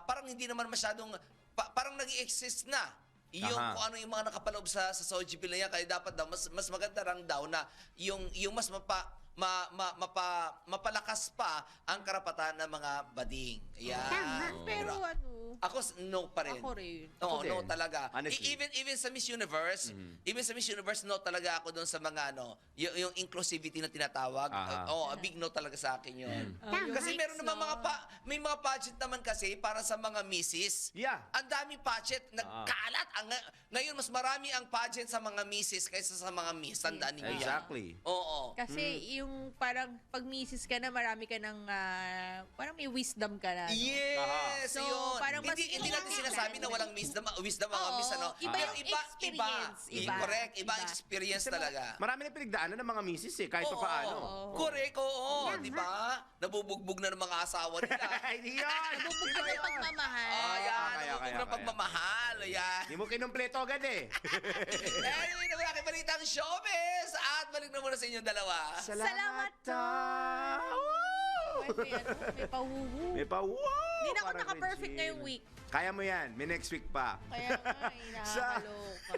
parang hindi naman masyadong, parang nag-i-exist na yung kung ano yung mga nakapaloob sa Soji Bill na yan. Kaya dapat daw, mas maganda lang daw na yung mas mapalakas pa ang karapatan ng mga bading. Ayan. Pero Ako, no pa rin. Ako rin. Oo, Ako no din. talaga. Honestly. Even sa Miss Universe, no talaga ako doon sa mga yung inclusivity na tinatawag. A big no talaga sa akin yun. Kasi meron naman may mga pageant naman kasi para sa mga misses. Yeah. Ang daming pageant, nagkalat. Ngayon, mas marami ang pageant sa mga misses kaysa sa mga miss. Tandaan ninyo yan. Exactly. Oo. Kasi yung parang pag misis ka na, marami ka ng, parang may wisdom ka na. No? Yes, So, yun. parang mas Hindi natin sinasabi na walang wisdom mga Oo, miss, ano? iba Pero yung experience. Iba. Correct, iba ang Iba. experience talaga. Marami na pinagdaanan ng mga misis kahit pa paano. Correct, oo. Di ba? Nabubugbog na ng mga asawa nila. Hindi yan! Bubog ka ng pagmamahal. Ayan, Kaya. nabubugbog ng pagmamahal. Ayan. Hindi mo kinumpleto agad eh. Anyway, naman aking balitang showbiz. At balik na muna sa inyong dalawa. Salamat, May pahuhu. May pa, wow! Hindi na ako Parang naka-perfect Regine. ngayong week. Kaya mo yan. May next week pa. Kaya nga, nakakaloka.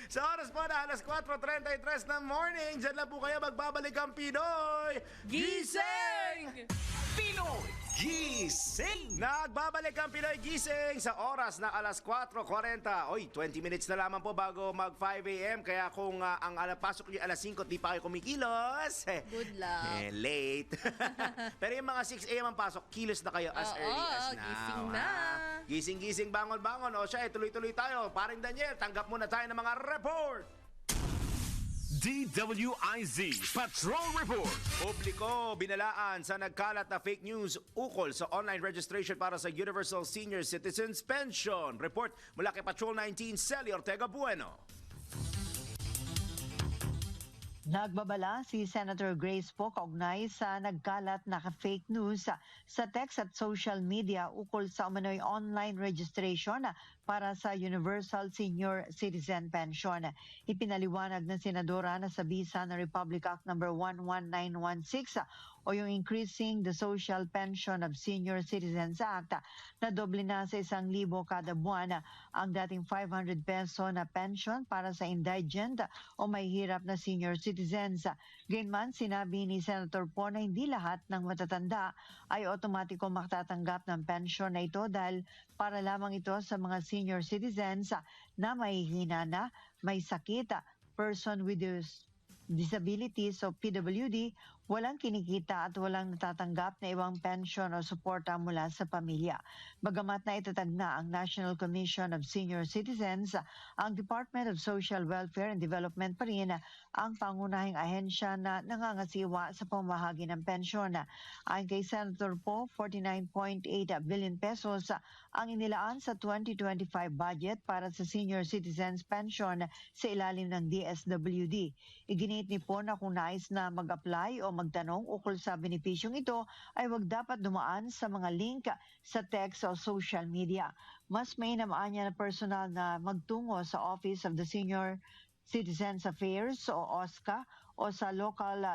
Sa oras po na alas 4:33 ng morning, dyan lang po kayo magbabalik ang Pinoy Gising! Pinoy Gising! Nagbabalik ang Pinoy Gising sa oras na alas 4:40. Oy, 20 minutes na lamang po bago mag 5 a.m. Kaya kung ang pasok niyo alas 5 di pa kayo kumikilos, Good luck. late. Pero yung mga 6 a.m. ang pasok, kilos na kayo as early as now. gising na. Gising-gising, bangon-bangon. O siya, tuloy-tuloy tayo. Paring Daniel, tanggap muna tayo ng mga report. DWIZ Patrol Report. Publiko binalaan sa nagkalat na fake news ukol sa online registration para sa Universal Senior Citizens Pension. Report mula kay Patrol 19, Celi Ortega Bueno. Nagbabala si Senator Grace Poe kaugnay sa nagkalat na fake news sa text at social media ukol sa umano'y online registration para sa Universal Senior Citizen Pension. Ipinaliwanag ng senadora na sa bisa ng Republic Act No. 11916 o yung Increasing the Social Pension of Senior Citizens Act na doble na sa 1,000 kada buwan ang dating 500 peso na pension para sa indigent o may hirap na senior citizens. Gayunman, sinabi ni Senator Poe na hindi lahat ng matatanda ay otomatiko makatatanggap ng pension na ito dahil para lamang ito sa mga senior citizens na may hina na, may sakit, person with disabilities o PWD, walang kinikita at walang natatanggap na ibang pension o suporta mula sa pamilya. Bagamat na itatag na ang National Commission of Senior Citizens, ang Department of Social Welfare and Development pa rin ang pangunahing ahensya na nangangasiwa sa pamahagi ng pensyon. Ayon kay Senator Poe, 49.8 billion pesos ang inilaan sa 2025 budget para sa senior citizens pension sa ilalim ng DSWD. Iginit ni Poe na kung nais na mag-apply o magtanong ukol sa benepisyong ito ay wag dapat dumaan sa mga link sa text o social media. Mas mainam niya na personal na magtungo sa Office of the Senior Citizens Affairs o OSCA o sa local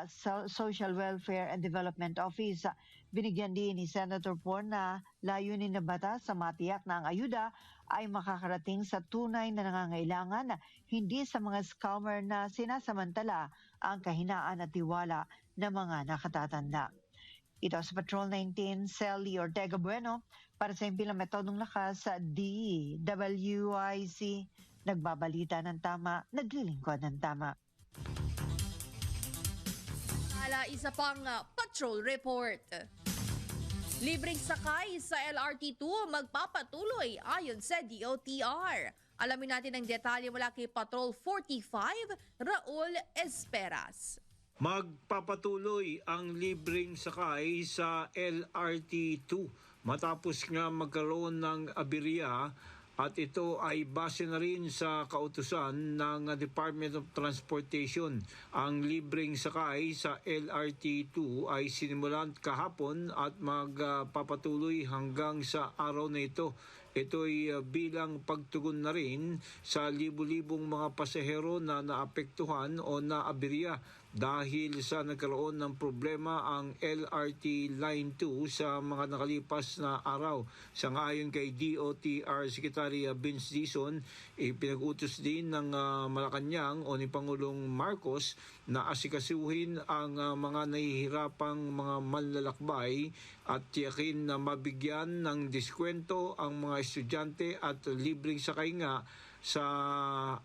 Social Welfare and Development Office. Binigyan din ni Senator Po na layunin na batas sa matiyak na ang ayuda ay makakarating sa tunay na nangangailangan, hindi sa mga scammer na sinasamantala ang kahinaan at tiwala ng mga nakatatanda. Ito sa Patrol 19, Sally Ortega Bueno para sa Impilang Metodong Lakas sa DWIC. Nagbabalita ng tama, naglilingkod ng tama. Isa pang patrol report. Libreng sakay sa LRT2 magpapatuloy ayon sa DOTR. Alamin natin ang detalye mula kay Patrol 45, Raul Esperas. Magpapatuloy ang libreng sakay sa LRT2 matapos nga magkaroon ng aberya at ito ay base na rin sa kautusan ng Department of Transportation. Ang libreng sakay sa LRT2 ay sinimulan kahapon at magpapatuloy hanggang sa araw na ito. Ito ay bilang pagtugon na rin sa libu-libong mga pasahero na naapektuhan o naaberya dahil sa nagkaroon ng problema ang LRT Line 2 sa mga nakalipas na araw. Sangayon kay DOTR Secretary Vince Dizon, ipinag-utos din ng Malacanang o ni Pangulong Marcos na asikasuhin ang mga nahihirapang mga manlalakbay at tiyakin na mabigyan ng diskwento ang mga estudyante at libreng sakay nga sa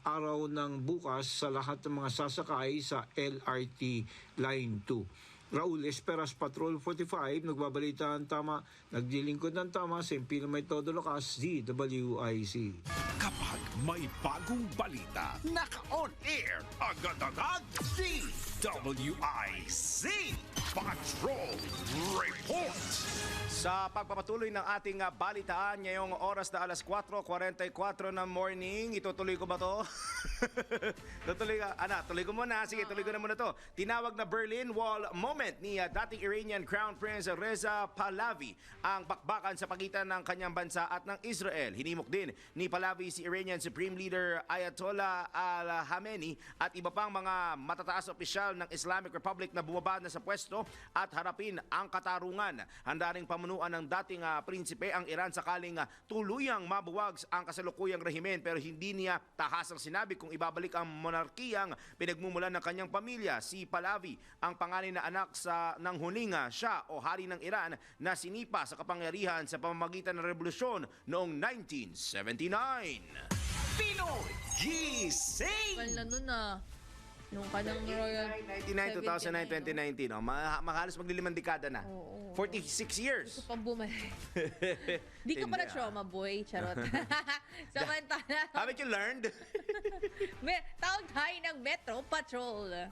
araw ng bukas sa lahat ng mga sasakay sa LRT Line 2. Raul Esperas, Patrol 45, nagbabalita ng tama, naglilingkod ng tama sa Impilang Metodo Lakas, DWIC. Kapag may bagong balita, naka-on air, agad-agad, DWIC Patrol Report. Sa pagpapatuloy ng ating balitaan ngayong oras na alas 4:44 ng morning, itutuloy ko ba to? Tuloy ko muna. Sige, tuloy ko na muna to. Tinawag na Berlin Wall moment ni dating Iranian Crown Prince Reza Pahlavi ang bakbakan sa pagitan ng kanyang bansa at ng Israel. Hinimok din ni Pahlavi si Iranian Supreme Leader Ayatollah Al-Khamenei at iba pang mga matataas opisyal ng Islamic Republic na bumaba na sa pwesto at harapin ang katarungan. Handa ring pamunuan ng dating prinsipe ang Iran sakaling tuluyang mabuwag ang kasalukuyang rehimen, pero hindi niya tahasang sinabi kung ibabalik ang monarkiyang pinagmumulan ng kanyang pamilya. Si Pahlavi ang panganay na anak ng huling siya o hari ng Iran na sinipa sa kapangyarihan sa pamamagitan ng revolusyon noong 1979. Pinoy Gising! Well, nun nung kanyang royal 1999, 2009, 2019. Makahalos maglilimang dekada na. Oo. 46 years. Gusto pang bumalik. Di ka pa na trauma boy, charot. Samantala, Haven't you learned? tawag tayo ng Metro Patrol.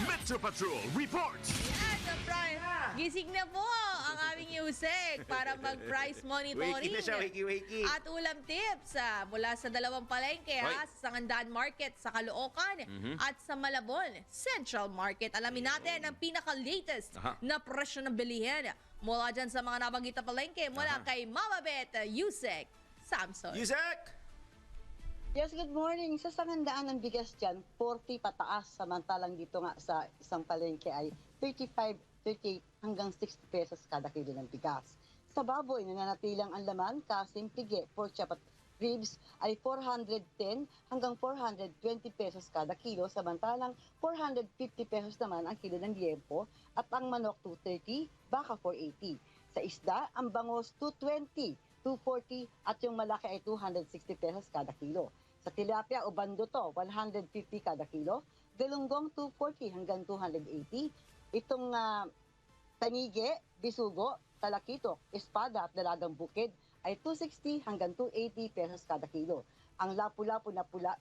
Metro Patrol reports. Yan, the price. Gising na po ang aming Yusek para mag-price monitoring. Wakey na siya, wakey. At ulam tips mula sa dalawang palengke sa Sangandaan Market sa Caloocan at sa Malabon Central Market. Alamin natin ang pinaka-latest na presyo ng bilihin mula dyan sa mga nabanggit na palengke mula kay Mama Bet Yusek Samson. Yusek! Yes, good morning. Sa Sangandaan ng bigas dyan, 40 pataas. Samantalang dito nga sa isang palengke ay 35, 38 hanggang 60 pesos kada kilo ng bigas. Sa baboy, nananatilang ang laman, kasimplege, pork chop at ribs ay 410 hanggang 420 pesos kada kilo. Samantalang 450 pesos naman ang kilo ng liempo at ang manok 230, baka 480. Sa isda, ang bangos 220, 240 at yung malaki ay 260 pesos kada kilo. Sa tilapia o bando to, 150 kada kilo. Galunggong 240 hanggang 280. Itong tanige, bisugo, talakitok, espada at dalagang bukid ay 260 hanggang 280 pesos kada kilo. Ang lapu-lapu na pula,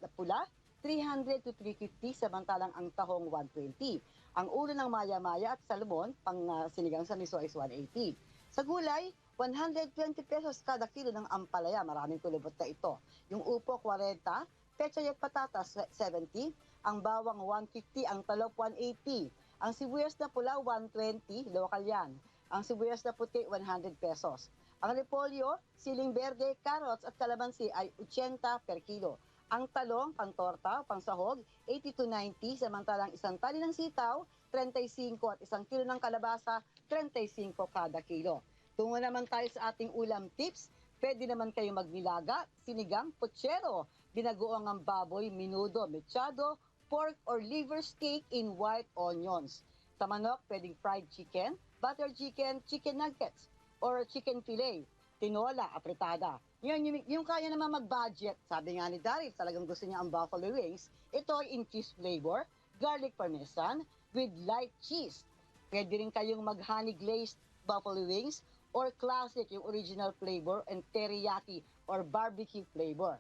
300 to 350 samantalang ang tahong 120. Ang ulo ng maya-maya at salmon, pang sinigang sa miso is 180. Sa gulay, 120 pesos kada kilo ng ampalaya. Maraming kulubot na ito. Yung upo, 40. Pechay at patatas, 70. Ang bawang, 150. Ang talop, 180. Ang sibuyas na pula, 120. Local yan. Ang sibuyas na puti, 100 pesos. Ang repolyo, siling berde, carrots at kalamansi ay 80 per kilo. Ang talong, pang-torta, pang-sahog, 80 to 90, samantalang isang tali ng sitaw, 35 at isang kilo ng kalabasa, 35 kada kilo. Tungo naman tayo sa ating ulam tips, pwede naman kayo magnilaga, sinigang, putsero, binagoong ang baboy, minudo, mechado, pork or liver steak in white onions. Sa manok, pwedeng fried chicken, butter chicken, chicken nuggets, or chicken fillet, tinola, apretada. Yung kaya naman mag-budget, sabi nga ni Daryl, talagang gusto niya ang buffalo wings, ito ay infused flavor, garlic parmesan, with light cheese. Pwede rin kayong mag-honey glazed buffalo wings, or classic, yung original flavor, and teriyaki, or barbecue flavor.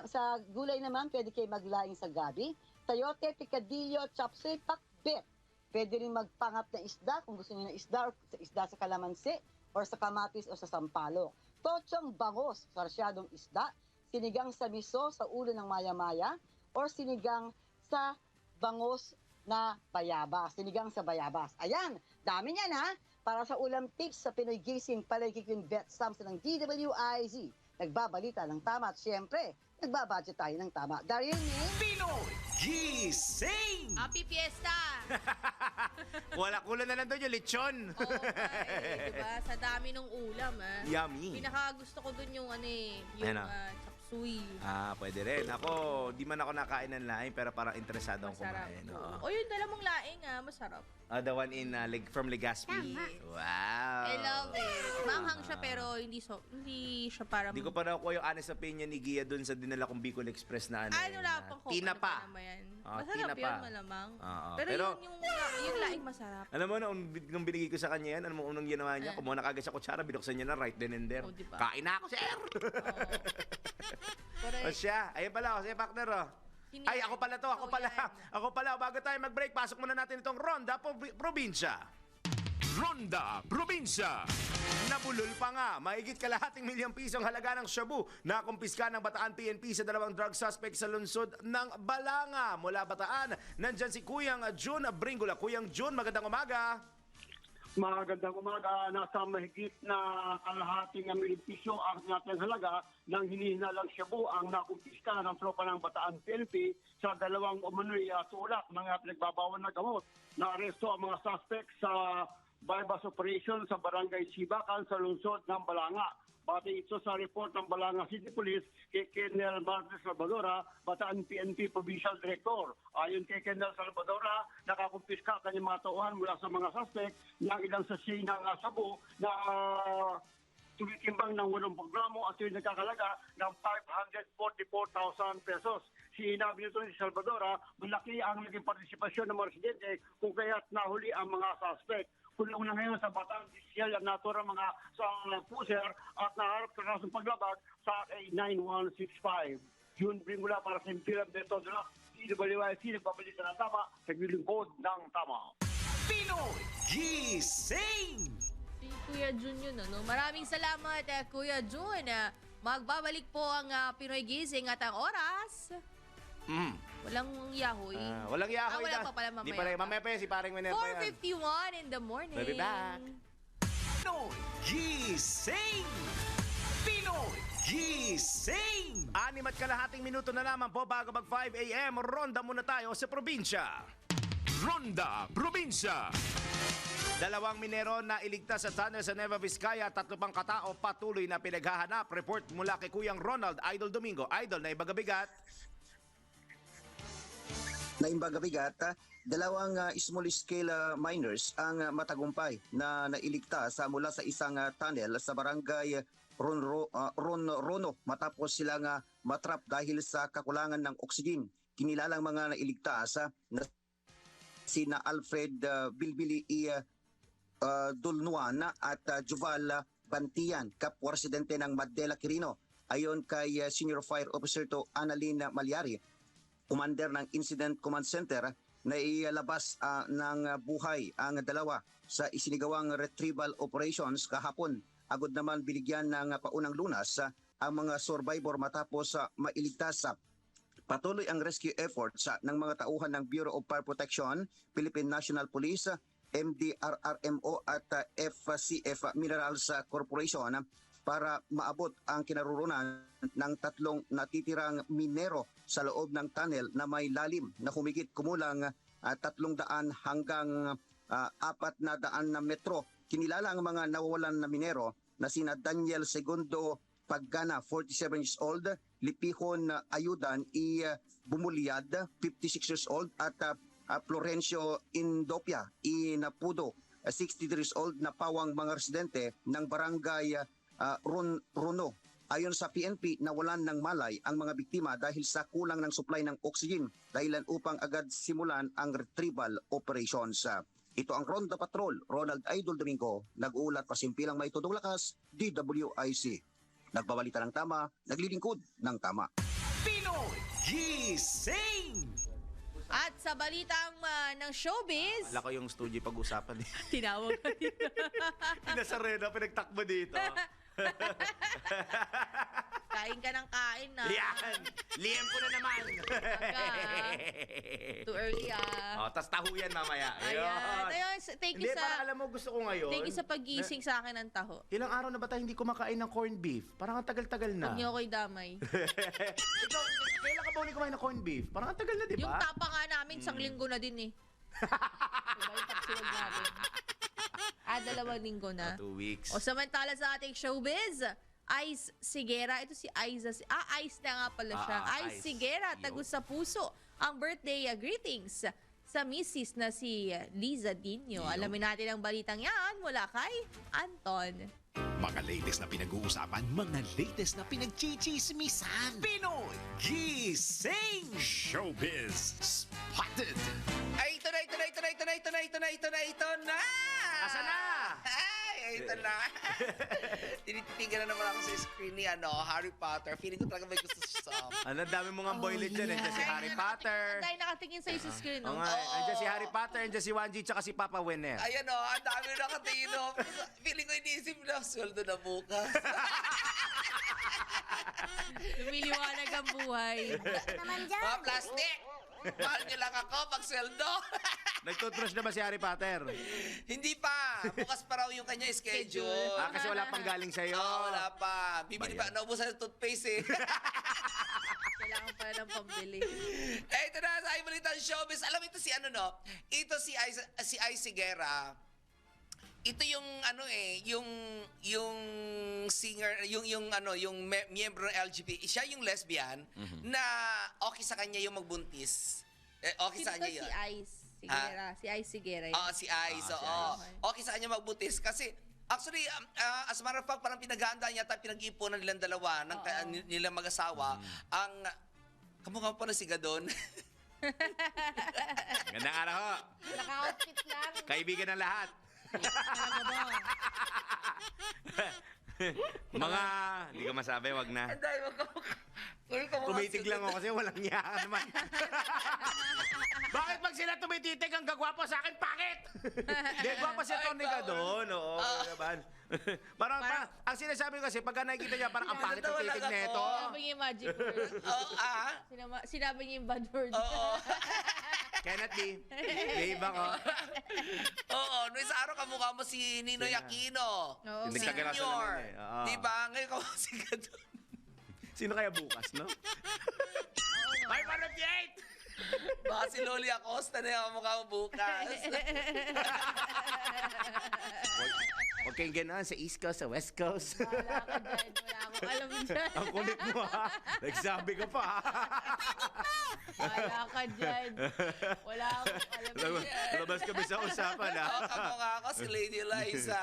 Sa gulay naman, pwede kayo maglaing sa gabi, sayote, picadillo, chop suey, pakbet. Pwede rin magpangat na isda, kung gusto niyo ng isda, or isda sa kalamansi, or sa kamatis, o sa sampalok. Tochong bangos, sarsyadong isda, sinigang sa miso sa ulo ng maya-maya, or sinigang sa bangos na bayabas, sinigang sa bayabas. Ayan, dami niyan ha! Para sa ulam tips sa Pinoy Gising, Palengke Queen Vet Samson ng DWIZ. Nagbabalita ng tama at syempre, nagbabudget tayo ng tama. Daryl ni Pinoy Gising! Happy Fiesta! Wala kulang na lang doon yung lechon. Oo nga eh, diba? Sa dami ng ulam Yummy. Pinaka gusto ko dun yung yung Ano? chop suey. Pwede rin. Ako, di man ako nakain ng laing pero parang interesado akong Masarap. kumain. O yung dala mong laing masarap. The one in from Legazpi. Wow. I love it. Manghang siya pero hindi siya parang... Hindi ko pa nakuha yung honest opinion ni Gia dun sa dinala kong Bicol Express na ano. wala pang tinapa. Masarap tinapa. yun, malamang. Pero yung laing masarap. alam mo, nung binigay ko sa kanya yan, alam mo unang ginawa niya? Kumuha na kagad sa kutsara, binuksan niya na right then and there. Oh, diba? Kain na ako, sir! O siya, ayun pala, si partner, oh. Ay, ako pala to, ako pala. Ako pala, bago tayo mag-break, pasok muna natin itong Ronda Probinsya. Ronda Probinsya. Nabulol pa nga, mahigit kalahating milyong pisong halaga ng shabu na kumpiska ng Bataan PNP sa dalawang drug suspect sa lungsod ng Balanga. Mula Bataan, nandyan si Kuyang Jun Bringula. Kuyang Jun, magandang umaga. Magandang umaga. Nasa mahigit na kalahating milyong piso ang natin halaga ng hinihinalang shabu ang nakumpiska ng tropa ng Bataan PNP sa dalawang umano'y tulak mga pinagbabawal na gamot. Naaresto ang mga suspect sa bypass operation sa Barangay Sibakan sa lungsod ng Balanga. Batay ito sa report ng Balanga City Police kay Colonel Martes Salvadora, Bataan PNP Provincial Director. Ayon kay Colonel Salvadora, nakakumpiska kanyang mga tauhan mula sa mga suspect ng ilang sachet ng sabu na tumitimbang ng 8 programo at yung nagkakalaga ng 544,000 pesos. Sinabi nito si Salvadora, malaki ang naging partisipasyon ng mga residente kung kaya't nahuli ang mga suspect. Kulong na ngayon sa Bataan Judicial at natura mga sa puser at naharap sa kasong paglabag sa 9165. June Bringula para sa Imperial Metro de la DWIC, nagbabalita ng tama sa lingkod ng tama. Pinoy Gising! Si Kuya Jun yun, Maraming salamat, Kuya Jun. Magbabalik po ang Pinoy Gising at ang oras. Walang yahoy. Walang yahoy wala na. pa pala mamaya. Di pa rin. Mamaya pa yan, si paring Winner pa yan. 4:51 in the morning. We'll be back. Pinoy Gising! Pinoy Gising! 6.5 minuto na naman po bago mag 5 a.m. Ronda muna tayo sa probinsya. Ronda Probinsya. 2 minero na iligtas sa tunnel sa Nueva Vizcaya, 3 pang katao patuloy na pinaghahanap. Report mula kay Kuyang Ronald Idol Domingo. Idol, na ibagabigat. Na imbagabigat, 2 small scale miners ang matagumpay na nailigtas mula sa isang tunnel sa barangay Rono matapos silang matrap dahil sa kakulangan ng oxygen. Kinilalang mga nailigtas na sina Alfred Bilbili Dulnuan at Juval Bantian, kapwa residente ng Mandela Quirino. Ayon kay Senior Fire Officer to Annalyn Malyari, commander ng Incident Command Center, na ilalabas ng buhay ang dalawa sa isinigawang retrieval operations kahapon. Agad naman binigyan ng paunang lunas ang mga survivor matapos mailigtas. Patuloy ang rescue efforts ng mga tauhan ng Bureau of Fire Protection, Philippine National Police, MDRRMO at FCF Minerals Corporation para maabot ang kinaroroonan ng 3 natitirang minero sa loob ng tunnel na may lalim na humigit kumulang 300 hanggang 400 na metro. Kinilala ang mga nawawalan na minero na sina Daniel Segundo Paggana, 47 years old, Lipihon Ayudan Bumuliad, 56 years old, at Florencio Indopia Napudo, 63 years old, na pawang mga residente ng barangay Runo. Ayon sa PNP, nawalan ng malay ang mga biktima dahil sa kulang ng supply ng oxygen, dahilan upang agad simulan ang retrieval operations. Ito ang Ronda Patrol, Ronald Idol Domingo, nag-uulat, pasimpilang may tudong lakas, DWIC. Nagbabalita ng tama, naglilingkod ng tama. Pinoy Gising! At sa balitang ng showbiz, Wala ko yung studio pag-usapan. tinawag ka dito. Pinasarena, pinagtakbo dito. Kain ka ng kain na. Yan! Liem ko na naman! Too early Tas taho yan mamaya. Ayan. Ayun, thank you Hindi, sa... parang alam mo, gusto ko ngayon. Thank you sa pag-gising sa akin ng taho. Ilang araw na ba tayo hindi kumakain ng corned beef? Parang ang tagal-tagal na. Huwag niyo ako'y damay. Ikaw, kailan ka ba uli kumain ng corned beef? Parang ang tagal na, di ba? Yung tapa nga namin, isang linggo na din eh. Diba yung pagsiwag natin? 2 linggo na. 2 weeks. O samantala sa ating showbiz, Ice Sigera. Ito si Aiza. Ice na nga pala siya. Ice Sigera, tagus sa puso ang birthday greetings sa misis na si Liza Dino. Alamin natin ang balitang yan mula kay Anton. Mga latest na pinag-uusapan, mga latest na pinagchichismisan. Pinoy Gising Showbiz Spotted! Ay, ito na! Asa na? Ay, ito na. Tinitigan na naman ako sa screen ni Harry Potter. Feeling ko talaga may gusto sa... Dami mo nga boylet dyan. Nandiyan si Harry Potter. Ang dahil nakatingin sa'yo sa screen, no? Nandiyan si Harry Potter, nandiyan si Wanji, tsaka si Papa Winner. Ayan ang dami na nakatingin. Feeling ko iniisip na, sweldo na bukas. Lumiliwanag ang buhay. Mga plastic! Mahal niyo lang ako pag sweldo. Nag-toothbrush na ba si Harry Potter? Hindi pa. Bukas pa raw yung kanya schedule. Kasi wala pang galing sa'yo. Wala pa. Bibili pa. Naubusan ng toothpaste eh. Kailangan pa ng pambili. Ito na sa Ibalitan Showbiz. Alam mo ito si Ito si Ice Sigera. Ito yung yung singer, yung miyembro ng LGBT. Siya yung lesbian na okay sa kanya yung magbuntis. Okay sa kanya yun. Si Ice Sigera. Si Ice Sigera. Oo, si Ice. Okay sa kanya magbuntis kasi actually, as a matter of fact, parang pinag-aanda niya at pinag-iipunan nilang dalawa ng nilang mag-asawa. Ang kamukha pa na si Gadon. Gandang araw ho. Naka-outfit lang. Kaibigan ng lahat. Ano ba? Mga, hindi ka masabi, wag na. Ang dahil Tumitig lang ako kasi walang niya naman. Bakit pag sila tumititig ang gagwapo sa akin, bakit? Hindi, gwapo si Tony ka doon. Oo, naman. Parang, ang sinasabi ko kasi, pagka nakikita niya, parang ang pangit ang titig neto. Sinabi niya yung magic word. Sinabi niya yung bad word. Cannot be. Babe ako. Oo, no isang araw kamukha mo si Ninoy Aquino. Nagtagala sa Senior. naman eh. Oo. Diba? Ngayon kamukha si Gadon. Sino kaya bukas, no? 508! Baka si Loli Acosta na yung kamukha mo bukas. Huwag kayong gano'n sa East Coast, sa West Coast. Wala ka dyan. Wala akong alam dyan. Ang kulit mo, ha? Nagsabi ka pa, ha? Wala ka dyan. Wala akong alam dyan. Labas kami sa usapan, ha? Kamukha ako si Lady Liza.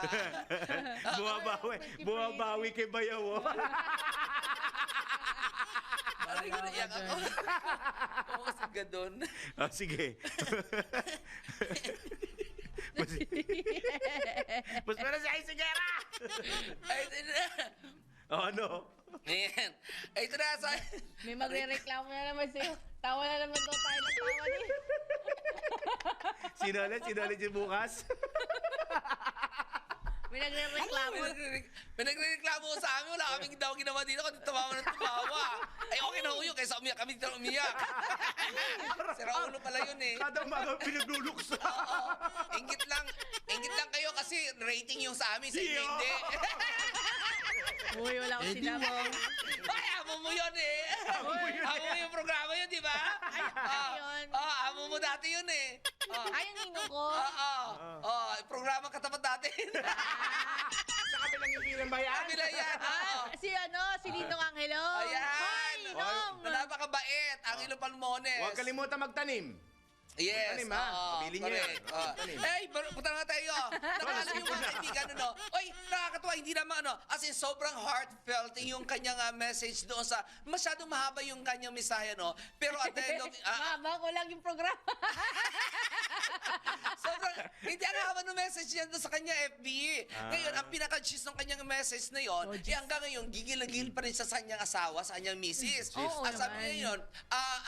Bumabawi kay Bayaw, oh. Parang naiyak ako. Kamukha si Gadon. Sige. Mas meron si Ice Sigera! Ay, ito na. Ano? Ayan. Ay, ito na. May magre-reklamo na naman sa'yo. Tawa na naman daw tayo ng tawa niya. Sino ulit yung bukas? May nagre-reklamo. May nagre-reklamo sa amin. Wala kaming daw ginawa dito. Kundi tumawa ng tumawa. Ay, okay na uyo. Kaysa umiyak kami dito umiyak. Sira ulo pala yun eh. Kada umaga pinagluluksa. Oo. Ingit lang kayo kasi rating yung sa amin. Sa inyo hindi. Uy, wala akong sinabi. Ay, amo mo yun eh. Amo mo yung programa yun, di ba? yun. Amo mo dati yun eh. Ay, ang ninong ko. Programa katapat natin. Sa kabilang hindi ng bayan. Kabila yan. Si Ninong Angelo. Ayan. Hi, Ninong. Na napakabait. Ang Ilo Palmones. Huwag kalimutan magtanim. Yes. Magtanim, ha? Pabili niyo yan. Correct. Magtanim. Punta na nga tayo. Nakaalam yung mga kaibigan, ano. Oy, nakakatuwa. Hindi naman, ano. As in, sobrang heartfelt yung kanyang message doon sa, masyadong mahaba yung kanyang mensahe, no. Pero at the end of, Mama ko lang yung programa. sobrang, hindi ang haba ng message niya doon sa kanya FB. Ngayon, ang pinaka-gist ng kanyang message na yon, hanggang ngayon, gigil na gigil pa rin sa kanyang asawa, sa kanyang misis. Oo At sabi naman. niya yun,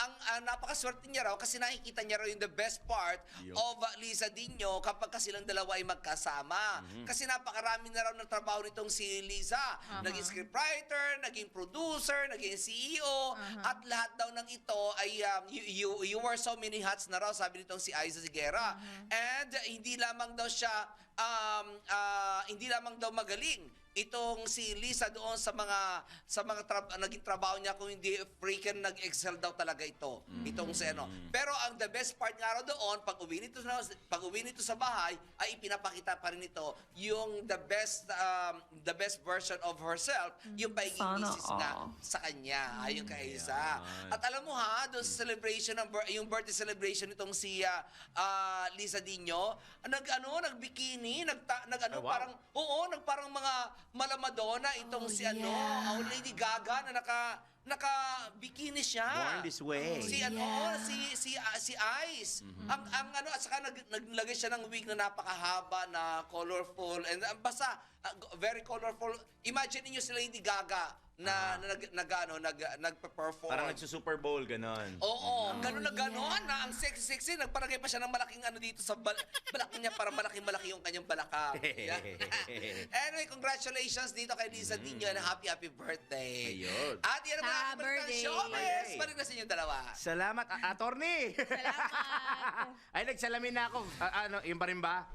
ang napakaswerte niya raw kasi nakikita niya raw yung the best part of Liza Dino kapag kasi silang dalawa ay magkasama. Kasi napakarami na raw ng trabaho nitong si Liza. Naging scriptwriter, naging producer, naging CEO, at lahat daw ng ito ay you wear so many hats na raw, sabi nitong si Aiza Ziguera. And hindi lamang daw siya hindi lamang daw magaling itong si Liza doon sa mga naging trabaho niya, kung hindi freaking nag-excel daw talaga ito. Itong si ano. Pero ang the best part nga raw doon, pag uwi nito sa bahay, ay ipinapakita pa rin ito yung the best version of herself, yung pagiging misis nga sa kanya, ayon kay Aiza. At alam mo ha, doon sa celebration yung birthday celebration nitong si Liza Dino, nagbikini, parang mga Malamadonna itong si ang Lady Gaga na naka-bikini siya. Born this way. Si Ice. At saka naglagay siya ng wig na napakahaba na colorful and basta very colorful. Imagine niyo si Lady Gaga na nagpe-perform. Parang nagsu-Super Bowl, ganon. Oo, ganon na ang sexy. Nagparagay pa siya ng malaking dito sa balakang niya para malaki yung kanyang balakang. Anyway, congratulations dito kay Liza Dino and happy birthday. Ayun. At yan ang mga birthday. showbiz. Balik na sa inyong dalawa. Salamat, attorney! Salamat. Ay, nagsalamin na ako. Yung pa rin ba?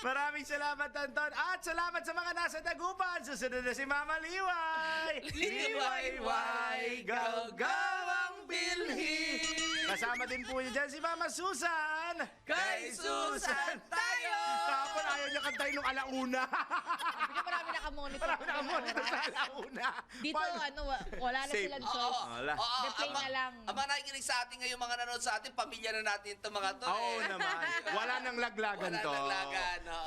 Maraming salamat, Tonton. At salamat sa mga nasa Dagupan. Susunod na si Mama Liway. Liway, gawang bilhi. Kasama din po niya dyan si Mama Susan. Kay Susan tayo! Tapos ayaw niya kantayin nung alauna. Hindi marami nakamonitor. Marami nakamonitor sa alauna. Dito, wala na silang choice. Wala. Replay na lang. Ang mga nakikinig sa atin ngayon, mga nanonood sa atin, pamilya na natin itong mga to. Oo naman. Wala nang laglagan to. Wala nang laglagan, oo.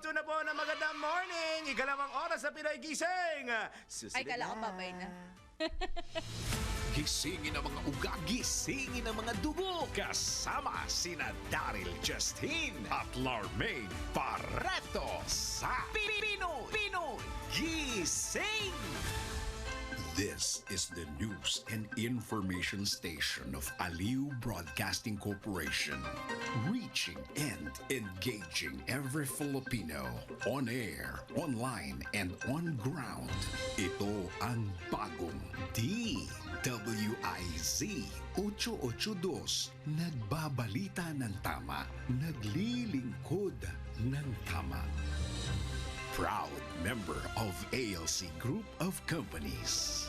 5:02 na po na magandang morning. Ikalawang oras na Pinoy Gising. Ay, kala ko babay na. Gisingin ang mga ugat, gisingin ang mga dugo. Kasama sina Daryl Justin at Larmaine Barreto sa Pinoy Gising. This is the news and information station of Aliw Broadcasting Corporation, reaching and engaging every Filipino on air, online, and on ground. Ito ang bagong DWIZ 882, nagbabalita ng tama, naglilingkod ng tama. Proud member of ALC Group of Companies.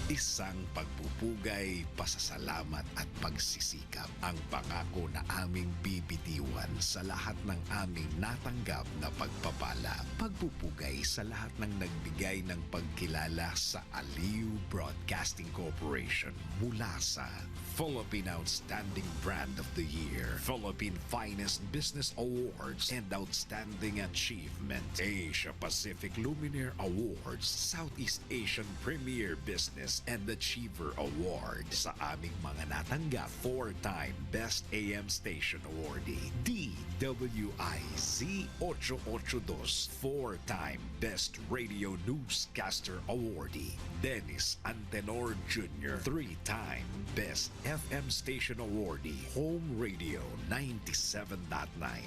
Isang pagpupugay, pasasalamat at pagsisikap ang pangako na aming bibitiwan sa lahat ng aming natanggap na pagpapala. Pagpupugay sa lahat ng nagbigay ng pagkilala sa Aliw Broadcasting Corporation mula sa Philippine Outstanding Brand of the Year, Philippine Finest Business Awards, and Outstanding Achievement, Asia Pacific Luminaire Awards, Southeast Asian Premier Business and Achiever Award. Sa aming mga natanggap, 4-time Best AM Station Awardee, DWIZ 882, 4-time Best Radio Newscaster Awardee, Dennis Antenor Jr., 3-time Best FM Station Awardee, Home Radio 97.9,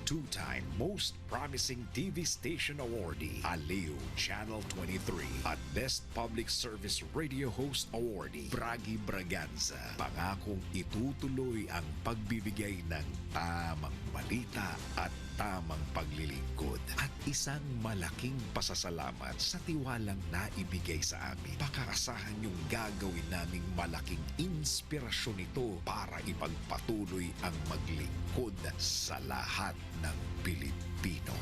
2-time Most Promising TV Station Awardee, Aliw Channel 23, at Best Public Service Radio Host Awardee, Bragi Braganza. Pangakong itutuloy ang pagbibigay ng tamang balita at tamang paglilingkod at isang malaking pasasalamat sa tiwalang naibigay sa amin. Pakaasahan niyong gagawin naming malaking inspirasyon ito para ipagpatuloy ang maglingkod sa lahat ng Pilipino.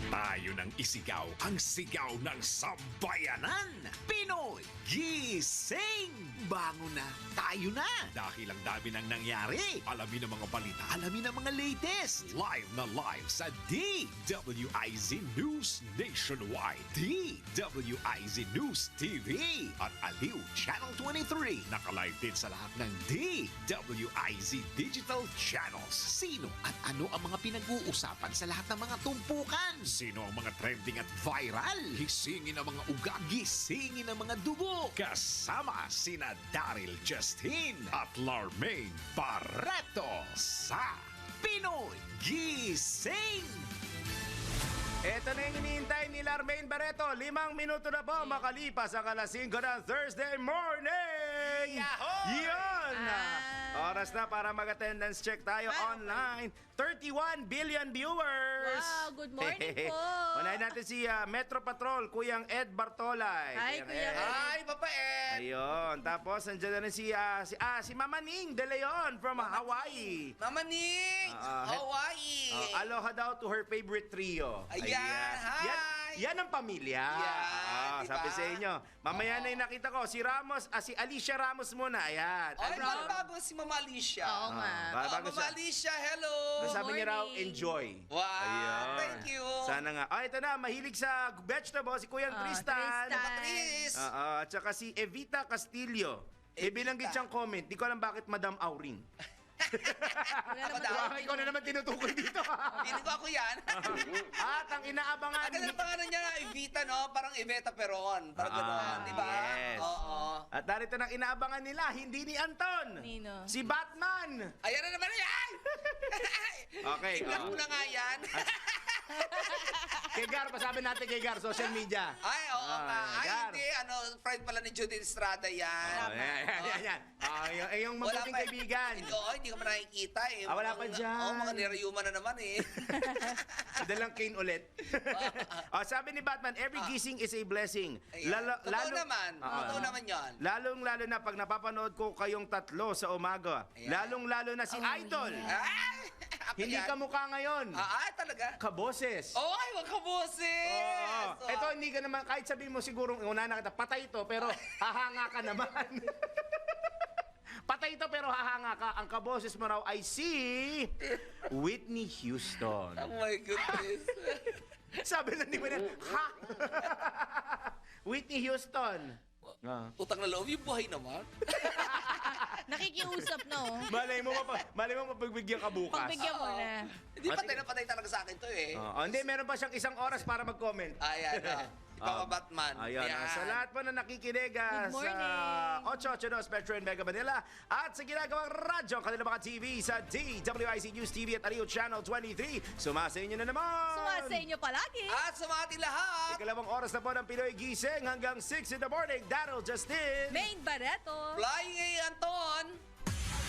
Tayo nang isigaw ang sigaw ng sambayanan. Pinoy Gising! Bango na, tayo na! Dahil ang dami nang nangyari. Alamin ang mga balita, alamin ang mga latest. Live na live sa DWIZ News Nationwide, DWIZ News TV at Aliw Channel 23. Nakalive din sa lahat ng DWIZ Digital Channels. Sino at ano ang mga pinag-uusapan sa lahat ng mga tumpukan? Sino ang mga trending at viral? Gisingin ang mga ugat. Gisingin ang mga dugo. Kasama sina Daryl Justin at Larmaine Barreto sa Pinoy Gising! Ito na yung hinihintay ni Larmaine Barreto. 5 minuto na po makalipas ang alas 5 ng Thursday morning! Yun! Oras na para mag-attendance check tayo online. 31 billion viewers! Wow, good morning po. Unahin natin si Metro Patrol, Kuyang Ed Bartolay. Hi, Kuya Ed. Ay, Papa Ed! Ayun. Tapos, nandiyan na rin si Mama Ning De Leon from Hawaii. Mama Ning! Hawaii! Aloha daw to her favorite trio. Ayan, hi! Yan ang pamilya. Yan, diba? Sabi sa inyo. Mamaya na yung nakita ko, si Alicia Ramos muna. Ayan. Ay, bago si Mama Alicia. Oo nga. Bago Mama siya. Alicia, hello! Sabi niya raw, morning. enjoy. Wow, Ayun. thank you. Sana nga. Ito na, mahilig sa vegetable, si Kuyang Tristan. Tris. At saka si Evita Castillo. May binanggit siyang comment. Di ko alam bakit Madam Auring. Ako daw. Ikaw na naman tinutukoy dito. Feeling ko ako yan. At ang inaabangan Ang ganda pangalan niya, Evita, no? Parang Eveta Peron. Parang gano'n, di ba? yes. Oo. At narito nang inaabangan nila, hindi ni Anton. Nino? Si Batman. Ayan na naman yan! Okay. Tingnan mo na nga yan. Kay Gar, pasabi natin kay Gar, social media. Ay, oo nga. Ay, Gar. hindi. Friend pala ni Judith Estrada yan. Yan. Yung mabuting kaibigan. Hindi ko pa nakikita eh. Wala pa dyan. Oo, mga nirayuma na naman eh. Dalang Kane ulit. Sabi ni Batman, every gising is a blessing. Ayan. Totoo naman. Totoo naman yan. Lalong-lalo na pag napapanood ko kayong tatlo sa umaga. Ayan. Lalong-lalo na si Idol. Ay! Ako Hindi yan. ka mukha ngayon. Talaga? Kaboses. Oh, ay, wag ka boses! Oo. Ito, hindi ka naman, kahit sabihin mo siguro, una na kita, patay ito, pero hahanga ka naman. Patay ito, pero hahanga ka. Ang kaboses mo raw ay si Whitney Houston. Oh my goodness. Sabi na ni Whitney, ha? Whitney Houston. Utang na loob, yung buhay naman. Nakikiusap na, oh. Malay mo mapagbigyan ka bukas. Pagbigyan mo na. Hindi, patay na patay talaga sa akin to eh. Hindi, meron pa siyang 1 oras para mag-comment. Ayan, Papa Batman. Ayan. Sa lahat po na nakikinig Good morning. sa 882 Spectrum Mega Manila at sa ginagawang radyo, kanila mga TV sa DWIC News TV at Aliw Channel 23. Sumasa inyo na naman. Sumasa inyo palagi. At sa mga ating lahat, Ikalawang oras na po ng Pinoy Gising hanggang 6 in the morning. Daryl Justin. Main Barreto. Flying A. Anton,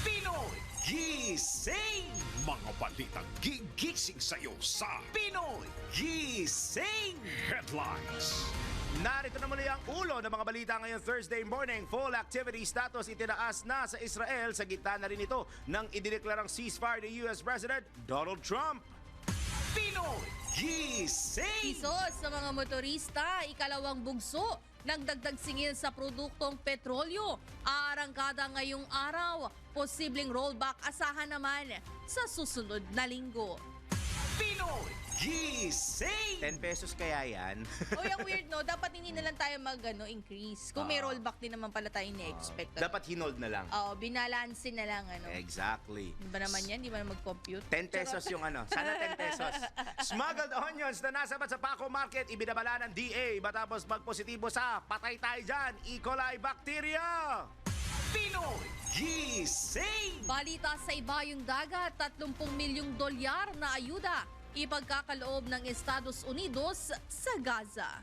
Pinoy Gising! Mga balitang gigising sa'yo sa Pinoy Gising Headlines. Narito na muli ang ulo ng mga balita ngayong Thursday morning. Full activity status itinaas na sa Israel sa gitna na rin ito ng idineklarang ceasefire ni US President Donald Trump. Pinoy Gising! Pisos sa mga motorista, ikalawang bugso ng dagdag singil sa produktong petrolyo. Arangkada ngayong araw, posibleng rollback asahan naman sa susunod na linggo. Pinoy Gising! 10 pesos kaya yan? O yung weird, no? Dapat hindi na lang tayo increase. Kung may rollback din naman pala tayo ni-expect. Dapat hinold na lang. Oo, binalansin na lang. Exactly. Di ba naman yan? Di ba na mag-compute? 10 pesos yung sana 10 pesos. Smuggled onions na nasabat sa Paco Market, ibinabala ng DA matapos magpositibo sa patay tayo dyan, E. coli bacteria. Pinoy Gising! Balita sa ibayong dagat, 30 milyong dolyar na ayuda ipagkakaloob ng Estados Unidos sa Gaza.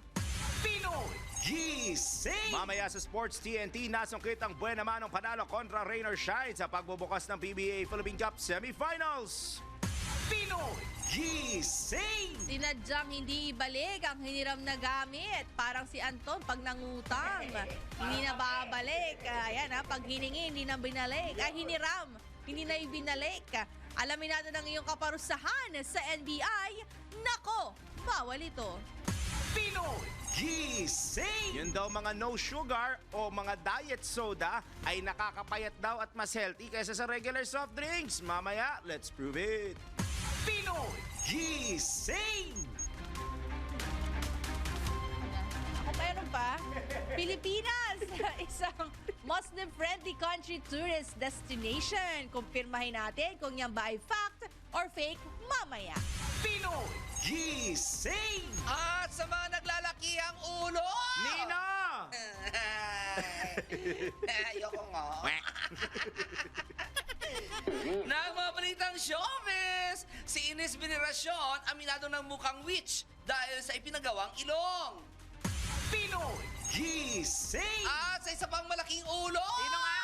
Pinoy Gising! Mamaya sa Sports TNT, nasungkit ang buwan naman ng panalo kontra Rain or Shine sa pagbubukas ng PBA Philippine Cup Semifinals. Pinoy Gising! Sinadyang hindi ibalik ang hiniram na gamit. Parang si Anton pag nangutang, hindi na babalik. Ayan ha, pag hiningi, hindi na binalik. Ay, hiniram, hindi na ibinalik. Alamin natin ang iyong kaparusahan sa NBI. Nako, bawal ito. Pinoy Gising! Yun daw mga no sugar o mga diet soda ay nakakapayat daw at mas healthy kaysa sa regular soft drinks. Mamaya, let's prove it. Pinoy Gising! Ako mayroon pa. Pilipinas, isang Muslim-friendly country tourist destination. Kumpirmahin natin kung yan ba ay fact or fake mamaya. Pinoy Gising! At sa mga naglalaki ang ulo! Nino! Ayoko nga. Nagmabalitang showbiz! Si Ines Veneracion aminado ng mukhang witch dahil sa ipinagawang ilong. Pinoy Gising! At sa isa pang malaking ulo! Sino nga?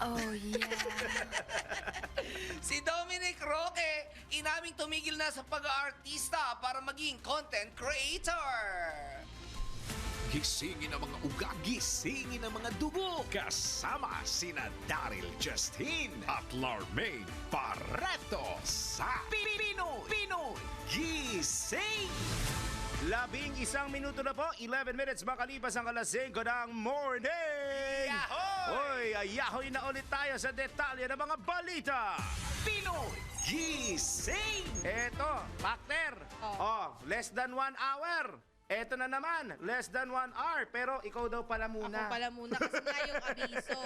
Oh, yeah. Si Dominic Roque, inaming tumigil na sa pag-aartista para maging content creator. Gisingin ang mga ugat, gisingin ang mga dugo. Kasama sina Daryl Justin at Larmaine Barreto sa Pinoy Gising! 11 minuto na po, 11 minutes makalipas ang alas 5 ng morning! Hoy, ayahoy na ulit tayo sa detalye ng mga balita! Pinoy Gising! Eto, partner! Oh, less than 1 hour! Eto na naman, less than 1 hour. Pero ikaw daw pala muna. Ako pala muna kasi nga yung abiso.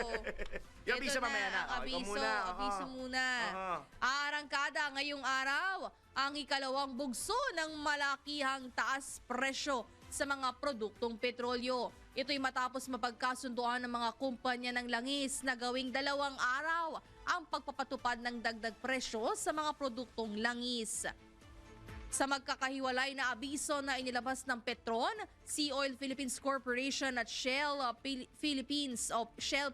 Yung abiso Ito mamaya na. Ang Oh, ikaw abiso, muna. abiso muna. Oo. Aarangkada ngayong araw ang ikalawang bugso ng malakihang taas presyo sa mga produktong petrolyo. Ito'y matapos mapagkasunduan ng mga kumpanya ng langis na gawing 2 araw ang pagpapatupad ng dagdag presyo sa mga produktong langis. Sa magkakahiwalay na abiso na inilabas ng Petron, Sea Oil Philippines Corporation at Shell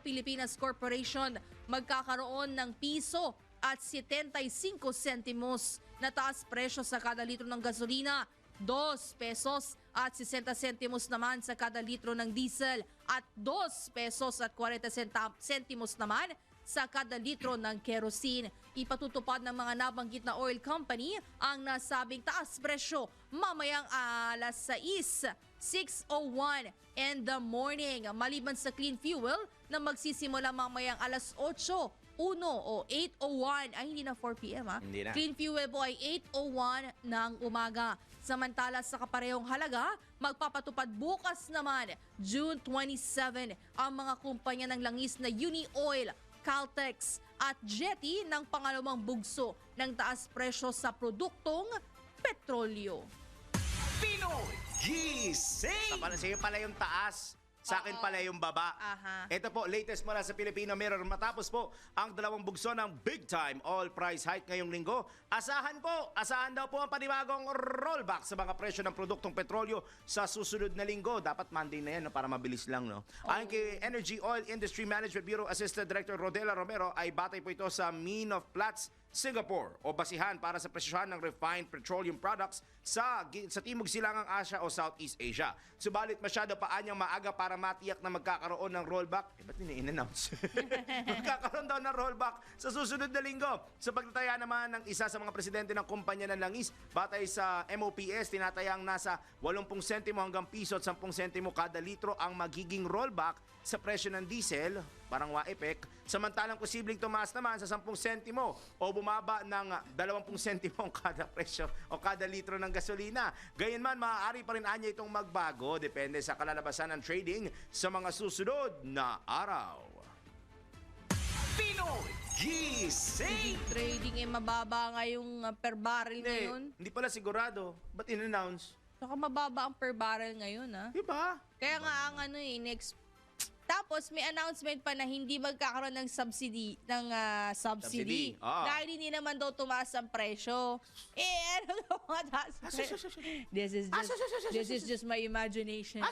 Pilipinas Corporation magkakaroon ng piso at 75 sentimos na taas presyo sa kada litro ng gasolina, 2 pesos at 60 sentimos naman sa kada litro ng diesel at 2 pesos at 40 sentimos naman sa kada litro ng kerosene. Ipatutupad ng mga nabanggit na oil company ang nasabing taas presyo mamayang alas 6:01 in the morning. Maliban sa clean fuel na magsisimula mamayang alas 8:01 o 8:01 ay hindi na 4 p.m. Hindi na. Clean fuel po ay 8:01 ng umaga. Samantala sa kaparehong halaga, magpapatupad bukas naman June 27 ang mga kumpanya ng langis na Uni Oil, Caltex at Jetty ng pangalawang bugso ng taas presyo sa produktong petrolyo. Pinoy Gising! Sa'yo pala yung taas. Sa akin pala yung baba. Aha. Ito po, latest mula sa Filipino Mirror. Matapos po ang 2 bugso ng big time oil price hike ngayong linggo. Asahan daw po ang panibagong rollback sa mga presyo ng produktong petrolyo sa susunod na linggo. Dapat Monday na yan, no, para mabilis lang. No? Ayon kay Energy Oil Industry Management Bureau Assistant Director Rodela Romero, ay batay po ito sa Mean of Platts, Singapore o basihan para sa presyohan ng refined petroleum products sa Timog Silangang Asya o Southeast Asia. Subalit masyado pa anyang maaga para matiyak na magkakaroon ng rollback. Ba't in-announce? Magkakaroon daw ng rollback sa susunod na linggo. Sa pagtataya naman ng isa sa mga presidente ng kumpanya ng langis, batay sa MOPS, tinatayang nasa 80 sentimo hanggang piso at 10 sentimo kada litro ang magiging rollback sa presyo ng diesel, parang WAEPEC, samantalang posibleng tumaas naman sa 10 sentimo o bumaba ng 20 sentimo kada presyo o kada litro ng gasolina. Gayunman, maaari pa rin anya itong magbago depende sa kalalabasan ng trading sa mga susunod na araw. Pinoy Gising! Trading mababa nga yung per barrel ngayon. Hindi pala sigurado. Ba't in-announce? Saka mababa ang per barrel ngayon, Diba? Kaya nga ang next. Tapos may announcement pa na hindi magkakaroon ng subsidy. Subsidy, oo. Dahil hindi naman daw tumaas ang presyo. Ano daw mga taas presyo? This is just my imagination.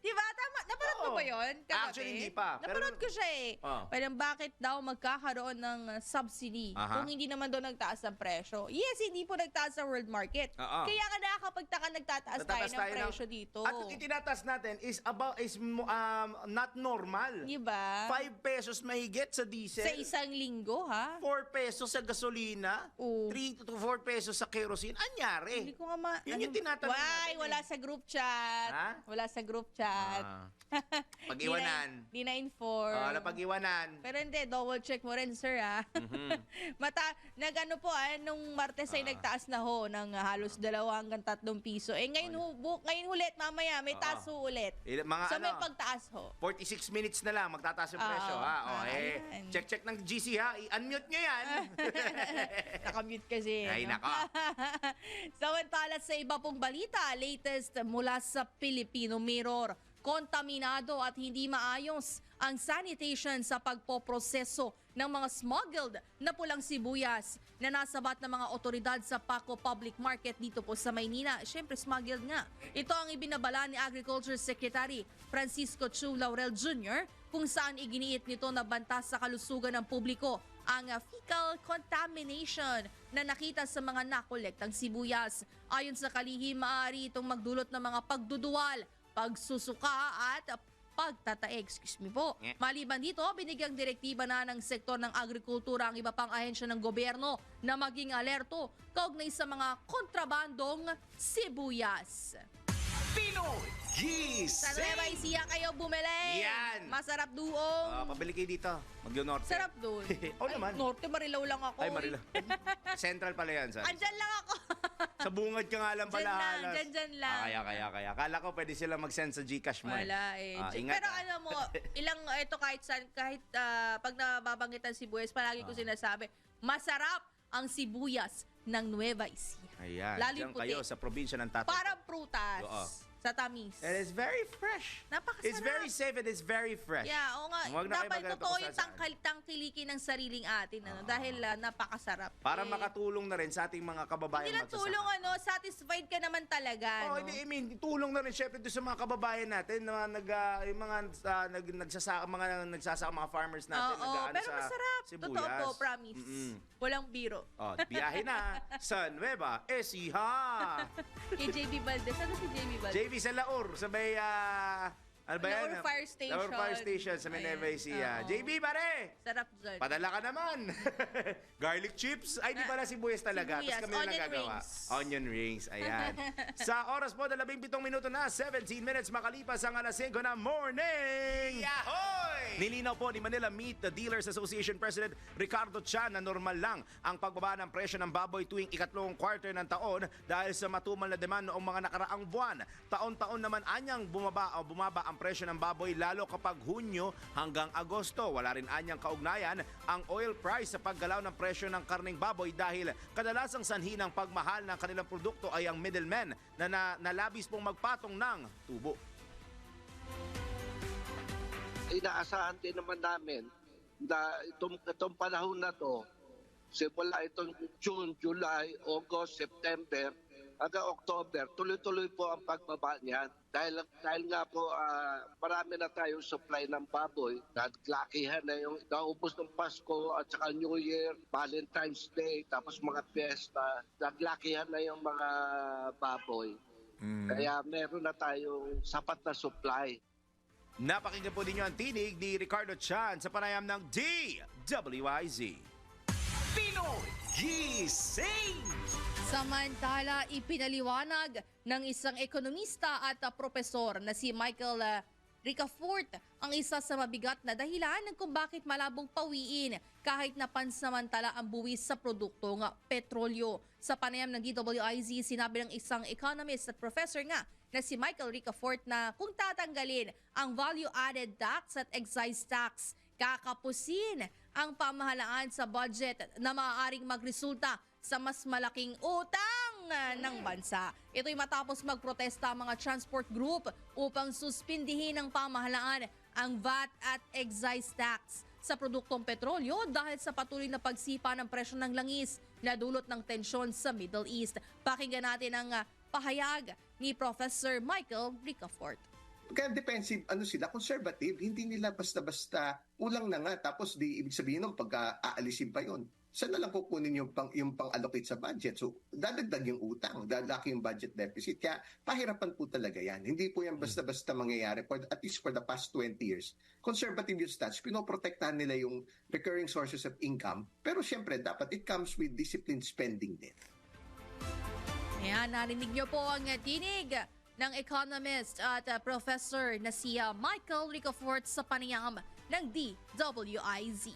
Diba? Tama. Napanood mo Oo. ba yun? Kagabi? Actually, hindi pa. Pero- Napanood ko siya eh. Oh. Parang bakit daw magkakaroon ng subsidy Aha. kung hindi naman daw nagtaas ang presyo? Yes, hindi po nagtaas sa world market. Oo. Kaya nga nakakapagtaka nagtataas tayo Tataas ng presyo dito. At yung itinataas natin is not normal. Diba? 5 pesos mahigit sa diesel. Sa isang linggo, ha? 4 pesos sa gasolina. Oo. 3 to 4 pesos sa kerosene. Anyari? Hindi ko nga Yun yung tinatanong natin wala eh. sa group chat. Ha? Wala sa group chat. Pag-iwanan. Di na-inform. Napag-iwanan. Pero hindi, double check mo rin, sir, ha? Mhm. Nag-ano po, nung Martes ay nagtaas na ho ng halos 2 hanggang 3 piso. Eh, ngayon, ngayon ulit, mamaya, may taas ho ulit. Mga So, may pagtaas ho. 46 minutes na lang magtataas yung presyo, ha? ayan. Check ng GC, ha? I-unmute nyo yan. Nakamute kasi. Ay, no? nako. Samantala sa iba pong balita, latest mula sa Filipino Mirror. Kontaminado at hindi maayos ang sanitation sa pagpoproseso ng mga smuggled na pulang sibuyas na nasabat ng mga otoridad sa Paco Public Market dito po sa Maynila. Siyempre, smuggled nga. Ito ang ibinabala ni Agriculture Secretary Francisco Chu Laurel Jr. kung saan iginiit nito na banta sa kalusugan ng publiko ang fecal contamination na nakita sa mga nakolektang sibuyas. Ayon sa kalihim, maaari itong magdulot ng mga pagduduwal, pagsusuka at pagtatae. Excuse me po. Maliban dito, binigyang direktiba na ng sektor ng agrikultura ang iba pang ahensya ng gobyerno na maging alerto kaugnay sa mga kontrabandong sibuyas. Pinoy Sa Gising! Nueva Ecija kayo bumili. Yan. Masarap doon. Pabili kayo dito. Magyo-norte. Sarap doon. Oo naman. Norte, Marilaw lang ako. Ay, Marila. Central pala yan, son. Andyan lang ako. Sa bungad ka nga lang Dyan pala. lang, halos. dyan lang. Kaya. Kala ko pwede sila mag-send sa Gcash mo. Wala eh. Ingat. Pero ano mo, ito kahit pag nababanggit ang sibuyas, palagi ko sinasabi, masarap ang sibuyas ng Nueva Ecija. Ayan. Lalo Diyan yung puti. kayo sa probinsya ng tatay. Parang prutas. Oo. Sa tamis. It is very fresh. Napakasarap. It's very safe and it's very fresh. Yeah, oo nga. Huwag na kayo Dapat maghanap totoo kung yung saan-saan. tangkilikin ng sariling atin. Dahil napakasarap. Para Eh, makatulong na rin sa ating mga kababayan Hindi lang magsasaka. tulong, satisfied ka naman talaga. Oh, no? I mean, tulong na rin syempre doon sa mga kababayan natin na yung mga nagsasaka mga farmers natin Oo, nag-aano pero sa masarap. sibuyas. Totoo po, promise. Walang biro. Oh, biyahe na sa Nueva Ecija. Kay JB Valdez. Ano si JB Valdez? JV sa Laur, sa may ano ba yan? Lower Fire Station. Lower Fire Station sa may Ayan. Nueva Ecija. Oo. JB pare! Sarap dyan. Padala ka naman. Garlic chips. Ay, di pala sibuyas talaga. Sibuyas. Tapos kami na Onion nagagawa. rings. Onion rings. Ayan. Sa oras po, 17 minuto na, 17 minutes makalipas ang alas 5 na morning. Yahoy! Nilinaw po ni Manila Meat Dealers Association President Ricardo Chan na normal lang ang pagbaba ng presyo ng baboy tuwing ikatlong quarter ng taon dahil sa matumal na demand noong mga nakaraang buwan. Taon-taon naman anyang bumaba ang presyo ng baboy lalo kapag Hunyo hanggang Agosto. Wala rin anyang kaugnayan ang oil price sa paggalaw ng presyo ng karning baboy dahil kadalasang sanhi ng pagmahal ng kanilang produkto ay ang middlemen na nalabis pong magpatong ng tubo. Inaasahan din naman namin na itong panahon na to, simula itong June, July, August, September, hanggang October, tuloy-tuloy po ang pagbaba niyan. Dahil nga po, marami na tayong supply ng baboy. Naglakihan na yung naubos ng Pasko at saka New Year, Valentine's Day, tapos mga fiesta. Naglakihan na yung mga baboy. Kaya meron na tayong sapat na supply. Napakinggan po ninyo ang tinig ni Ricardo Chan sa panayam ng DWIZ. Pinoy Gising! Samantala, ipinaliwanag ng isang ekonomista at propesor na si Michael Ricafort ang isa sa mabigat na dahilan kung bakit malabong pawiin kahit na pansamantala ang buwis sa produktong petrolyo. Sa panayam ng DWIZ, sinabi ng isang economist at professor nga na si Michael Ricafort na kung tatanggalin ang value-added tax at excise tax, kakapusin ang pamahalaan sa budget na maaaring magresulta sa mas malaking utang ng bansa. Ito'y matapos magprotesta ang mga transport group upang suspindihin ng pamahalaan ang VAT at excise tax sa produktong petrolyo dahil sa patuloy na pagsipa ng presyo ng langis na dulot ng tensyon sa Middle East. Pakinggan natin ang pahayag ni Professor Michael Ricafort. Kaya defensive, sila, conservative, hindi nila basta-basta, kulang na nga, tapos di ibig sabihin nung pag aalisin pa yon. Saan na lang kukunin yung pang-allocate sa budget? So, dadagdag yung utang, dadaki yung budget deficit. Kaya, pahirapan po talaga yan. Hindi po yan basta-basta mangyayari, at least for the past 20 years. Conservative yung stats, pinoprotektahan nila yung recurring sources of income, pero syempre, dapat it comes with disciplined spending din. Ayan, narinig niyo po ang tinig ng economist at professor na si Michael Ricafort sa panayam ng DWIZ.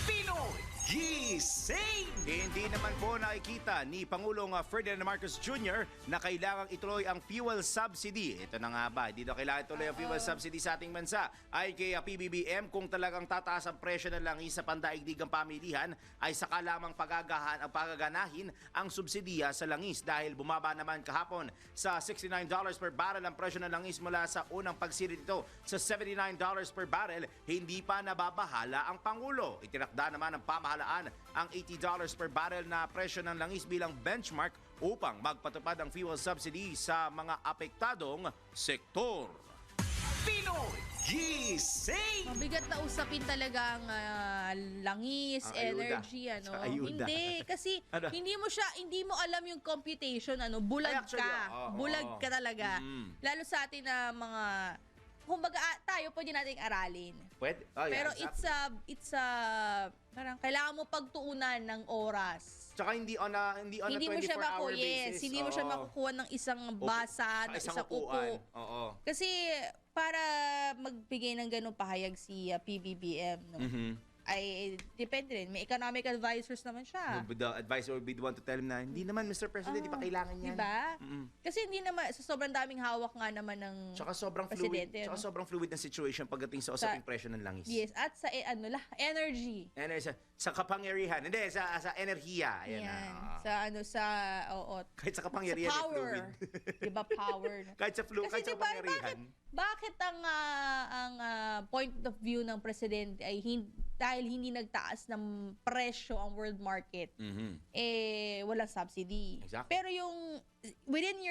Pinoy Gising! Hindi naman po nakikita ni Pangulong Ferdinand Marcos Jr. na kailangang ituloy ang fuel subsidy. Ito na nga ba, hindi na kailangan ituloy ang fuel subsidy sa ating bansa. Ay kay PBBM, kung talagang tataas ang presyo ng langis sa pandaigdigang pamilihan, ay saka lamang pagaganahin ang subsidiya sa langis dahil bumaba naman kahapon sa $69 per barrel ang presyo ng langis mula sa unang pagsirit ito sa $79 per barrel. Hindi pa nababahala ang Pangulo. Itinakda naman ng pamahalaan ang $80 per barrel na presyo ng langis bilang benchmark upang magpatupad ang fuel subsidy sa mga apektadong sektor. Pinoy Gising! Mabigat na usapin talaga ang langis, Ang ayuda. energy, Sa ayuda. Hindi, kasi Ano? hindi mo alam yung computation, bulag Ay, actually, ka. Bulag ka talaga. Lalo sa atin na mga, kumbaga tayo pwede nating aralin. Pwede? Oh, yeah, Pero exactly. it's a parang kailangan mo pagtuunan ng oras. Tsaka hindi on a 24-hour basis. Hindi mo siya makukuha ng isang basa, ng isang upo. Oo. Kasi para magbigay ng ganung pahayag si PBBM, no? Ay depende rin. May economic advisors naman siya. The advisor would be the one to tell him na, hindi naman, Mr. President, di pa kailangan yan. Diba? Kasi hindi naman, sa sobrang daming hawak nga naman ng Tsaka sobrang presidente. fluid. Tsaka sobrang fluid ng situation pagdating sa usaping presyo ng langis. Yes, at sa energy. Sa kapangyarihan. Hindi, sa enerhiya. Ayan. Yan. Kahit sa kapangyarihan, sa power. fluid. Diba, power. Kahit sa kahit sa kapangyarihan. Bakit ang point of view ng presidente ay dahil hindi nagtaas ng presyo ang world market, walang subsidy. Exactly. Pero yung within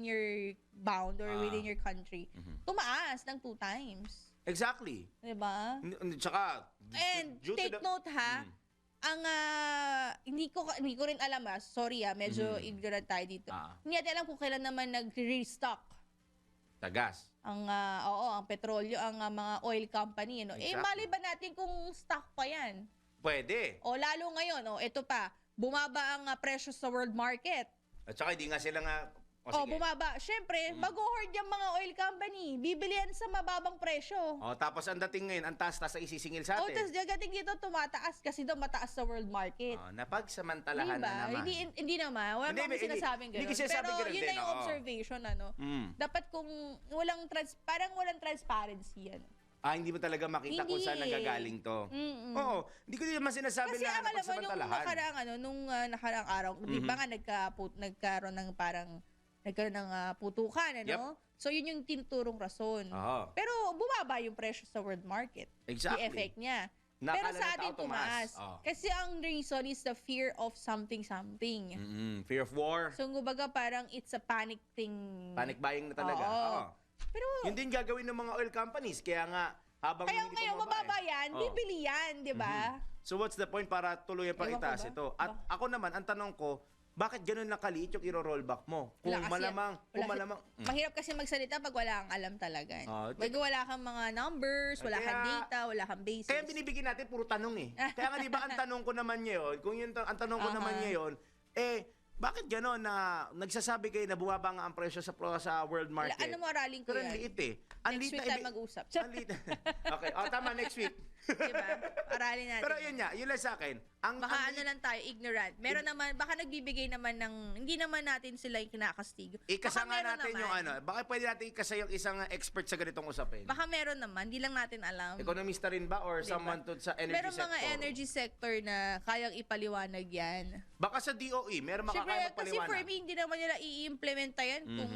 your bound or within your country, tumaas ng 2 times. Exactly. Diba? Tsaka, And take note ha, ang hindi ko rin alam sorry medyo ignorant tayo dito. Hindi natin alam kung kailan naman nag-restock tagas. ang petrolyo, ang mga oil company, Exactly. mali ba natin kung stock pa yan? Pwede. O lalo ngayon, ito pa, bumaba ang presyo sa world market. At saka hindi nga sila nga... sige. Bumaba. Siyempre, mag-hoard yung mga oil company. Bibilihan sa mababang presyo. Tapos ang dating ngayon, ang taas-taas ay isisingil sa atin. Tapos dagating dito tumataas kasi daw mataas sa world market. Napagsamantalahan Diba? na naman. Hindi naman. Wala naman sinasabing gano'n. Pero yun na yung observation, Dapat kung walang transparency, hindi mo talaga makita kung saan nagagaling to. Oo. Hindi ko naman sinasabi kasi na napagsamantalahan. Kasi nung nakaraang araw, di ba nga nagkaroon ng putukan, Yep. So yun yung tinuturong rason. Pero bumaba yung presyo sa world market. Exactly. The effect niya. Nakala Pero sa ng atin tao tumaas. Kasi ang reason is the fear of something. Fear of war. So kumbaga parang it's a panic thing. Panic buying na talaga. Pero yun din gagawin ng mga oil companies. Kaya nga, habang kaya hindi ngayon mababa yan, bibili yan, di ba? So what's the point para tuluyan pang Ewan ko itaas ba? ito? At ako naman, ang tanong ko, bakit ganun na kaliit yung iro-rollback mo? Kung malamang... Mahirap kasi magsalita pag wala kang alam talaga. Pag wala kang mga numbers, wala kang data, wala kang basis. Kaya binibigyan natin puro tanong eh. Kaya nga di ba ang tanong ko naman ngayon, kung yun ang tanong ko naman ngayon, bakit gano'n na nagsasabi kayo na bumaba nga ang presyo sa world market? Ano mo aralin ko Pero yan? ang liit eh. Next week tayo mag-usap. Okay, tama, next week. Diba? Aralin natin. Pero yun lang sa akin. Baka lang tayo, ignorant. Meron naman, baka nagbibigay naman ng, hindi naman natin sila yung kinakastigo. Ikasa nga natin yung baka pwede natin ikasa yung isang expert sa ganitong usapin. Baka meron naman, hindi lang natin alam. Ekonomista rin ba or someone to sa energy meron sector? Meron mga energy sector na kayang ipaliwanag yan. Baka sa DOE, meron makakaya magpaliwanag. Kasi for me, hindi naman nila i-implementa yan kung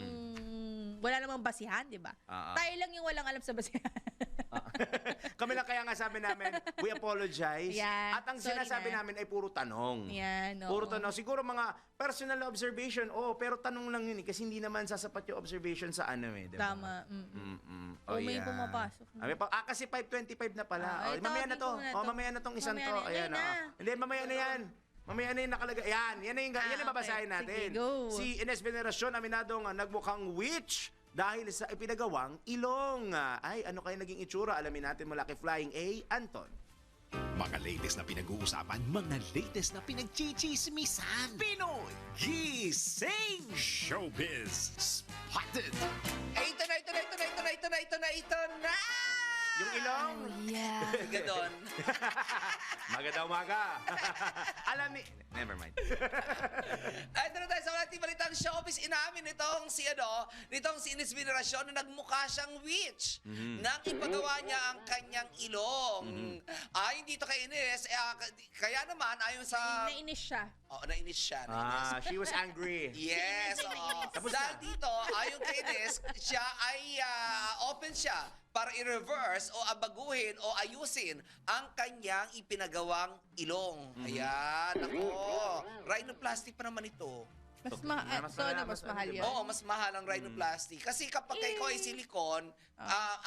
wala namang basihan, di ba? Tayo lang yung walang alam sa basihan. Kami lang kaya nga sabi namin, we apologize. Yeah, At ang sorry sinasabi na. namin ay puro tanong. Yan, oo. Puro tanong. Siguro mga personal observation, pero tanong lang yun kasi hindi naman sasapat yung observation sa ano diba? Tama. Oh, may yeah. pumapasok. Kasi 5:25 na pala. Ay, Mamaya na to. tawagin ko na to. Mamaya na tong isang Mamaya to. na. Ayan, Ngayon na. Hindi, mamaya na yan. Mamaya na yung nakalagay. Yan yung babasahin okay. natin. Sige, go. Si Ines Veneracion, aminadong nagmukhang witch dahil sa ipinagawang ilong. Ay, ano kaya naging itsura? Alamin natin mula kay Flying A, Anton. Mga latest na pinag-uusapan, mga latest na pinagchichismisan. Pinoy Gising Showbiz Spotted. Ito na! Yung ilong? Yeah. Ganon. Maganda umaga. Alam ni... Never mind. Ay, ito na tayo sa ating balitang showbiz. Inamin nitong si Ines Veneracion na nagmukha siyang witch nang ipagawa niya ang kanyang ilong. Ay, hindi to kay Ines. Kaya naman, ayon sa... Nainis siya. Nainis siya. She was angry. Yes. Tapos Dahil na. dito, ayon kay Ines, siya ay open siya para i-reverse o abaguhin o ayusin ang kanyang ipinagawang ilong. Ayan, ako. Rhinoplasty pa naman ito. Mas mahal yun. Oo, mas mahal ang rhinoplasty. Kasi kapag ikaw ay silicone,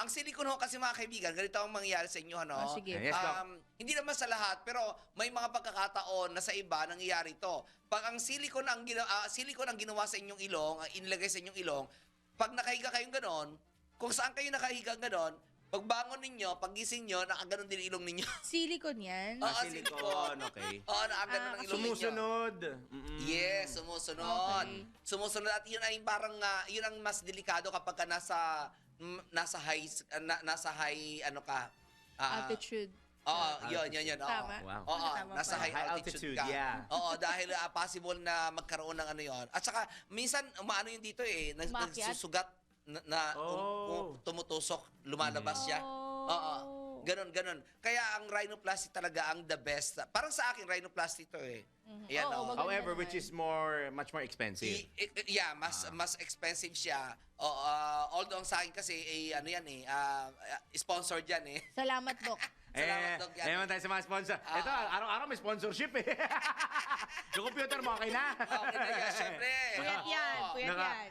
ang silicone ho kasi mga kaibigan, ganito ang mangyayari sa inyo, ano? Sige. Yes, Doc. Hindi naman sa lahat, pero may mga pagkakataon na sa iba nangyayari ito. Pag ang silicone ang ginawa sa inyong ilong, ang inilagay sa inyong ilong, pag nakahiga kayong ganon, kung saan kayo nakahiga ganon, pagbangon ninyo, paggising nyo, nakaganon din ang ilong ninyo. Silicone yan. Oo, Silicone, okay. Oo, nakaganon ang ilong ninyo. Sumusunod. Yes, sumusunod. Okay. Sumusunod at yun ay parang yun ang mas delikado kapag ka nasa high ano ka. Altitude. Oo, yun. Oo. Tama. Wow. Oo, Tama nasa pala. high altitude ka. yeah. Oo, dahil possible na magkaroon ng ano yon. At saka minsan umaano yun dito Umakyat? nagsusugat na tumutusok, lumalabas siya. Oo. Ganon. Kaya ang rhinoplasty talaga ang the best. Parang sa akin, rhinoplasty to Yan, Oo, maganda However, naman. which is much more expensive. Yeah, mas expensive siya. Although ang sa akin kasi ano yan sponsored yan Salamat, Doc. Salamat, Doc. Naman tayo sa mga sponsor. Ito, araw-araw may sponsorship Yung computer mo, okay na? Okay na yan, syempre. Puyat yan.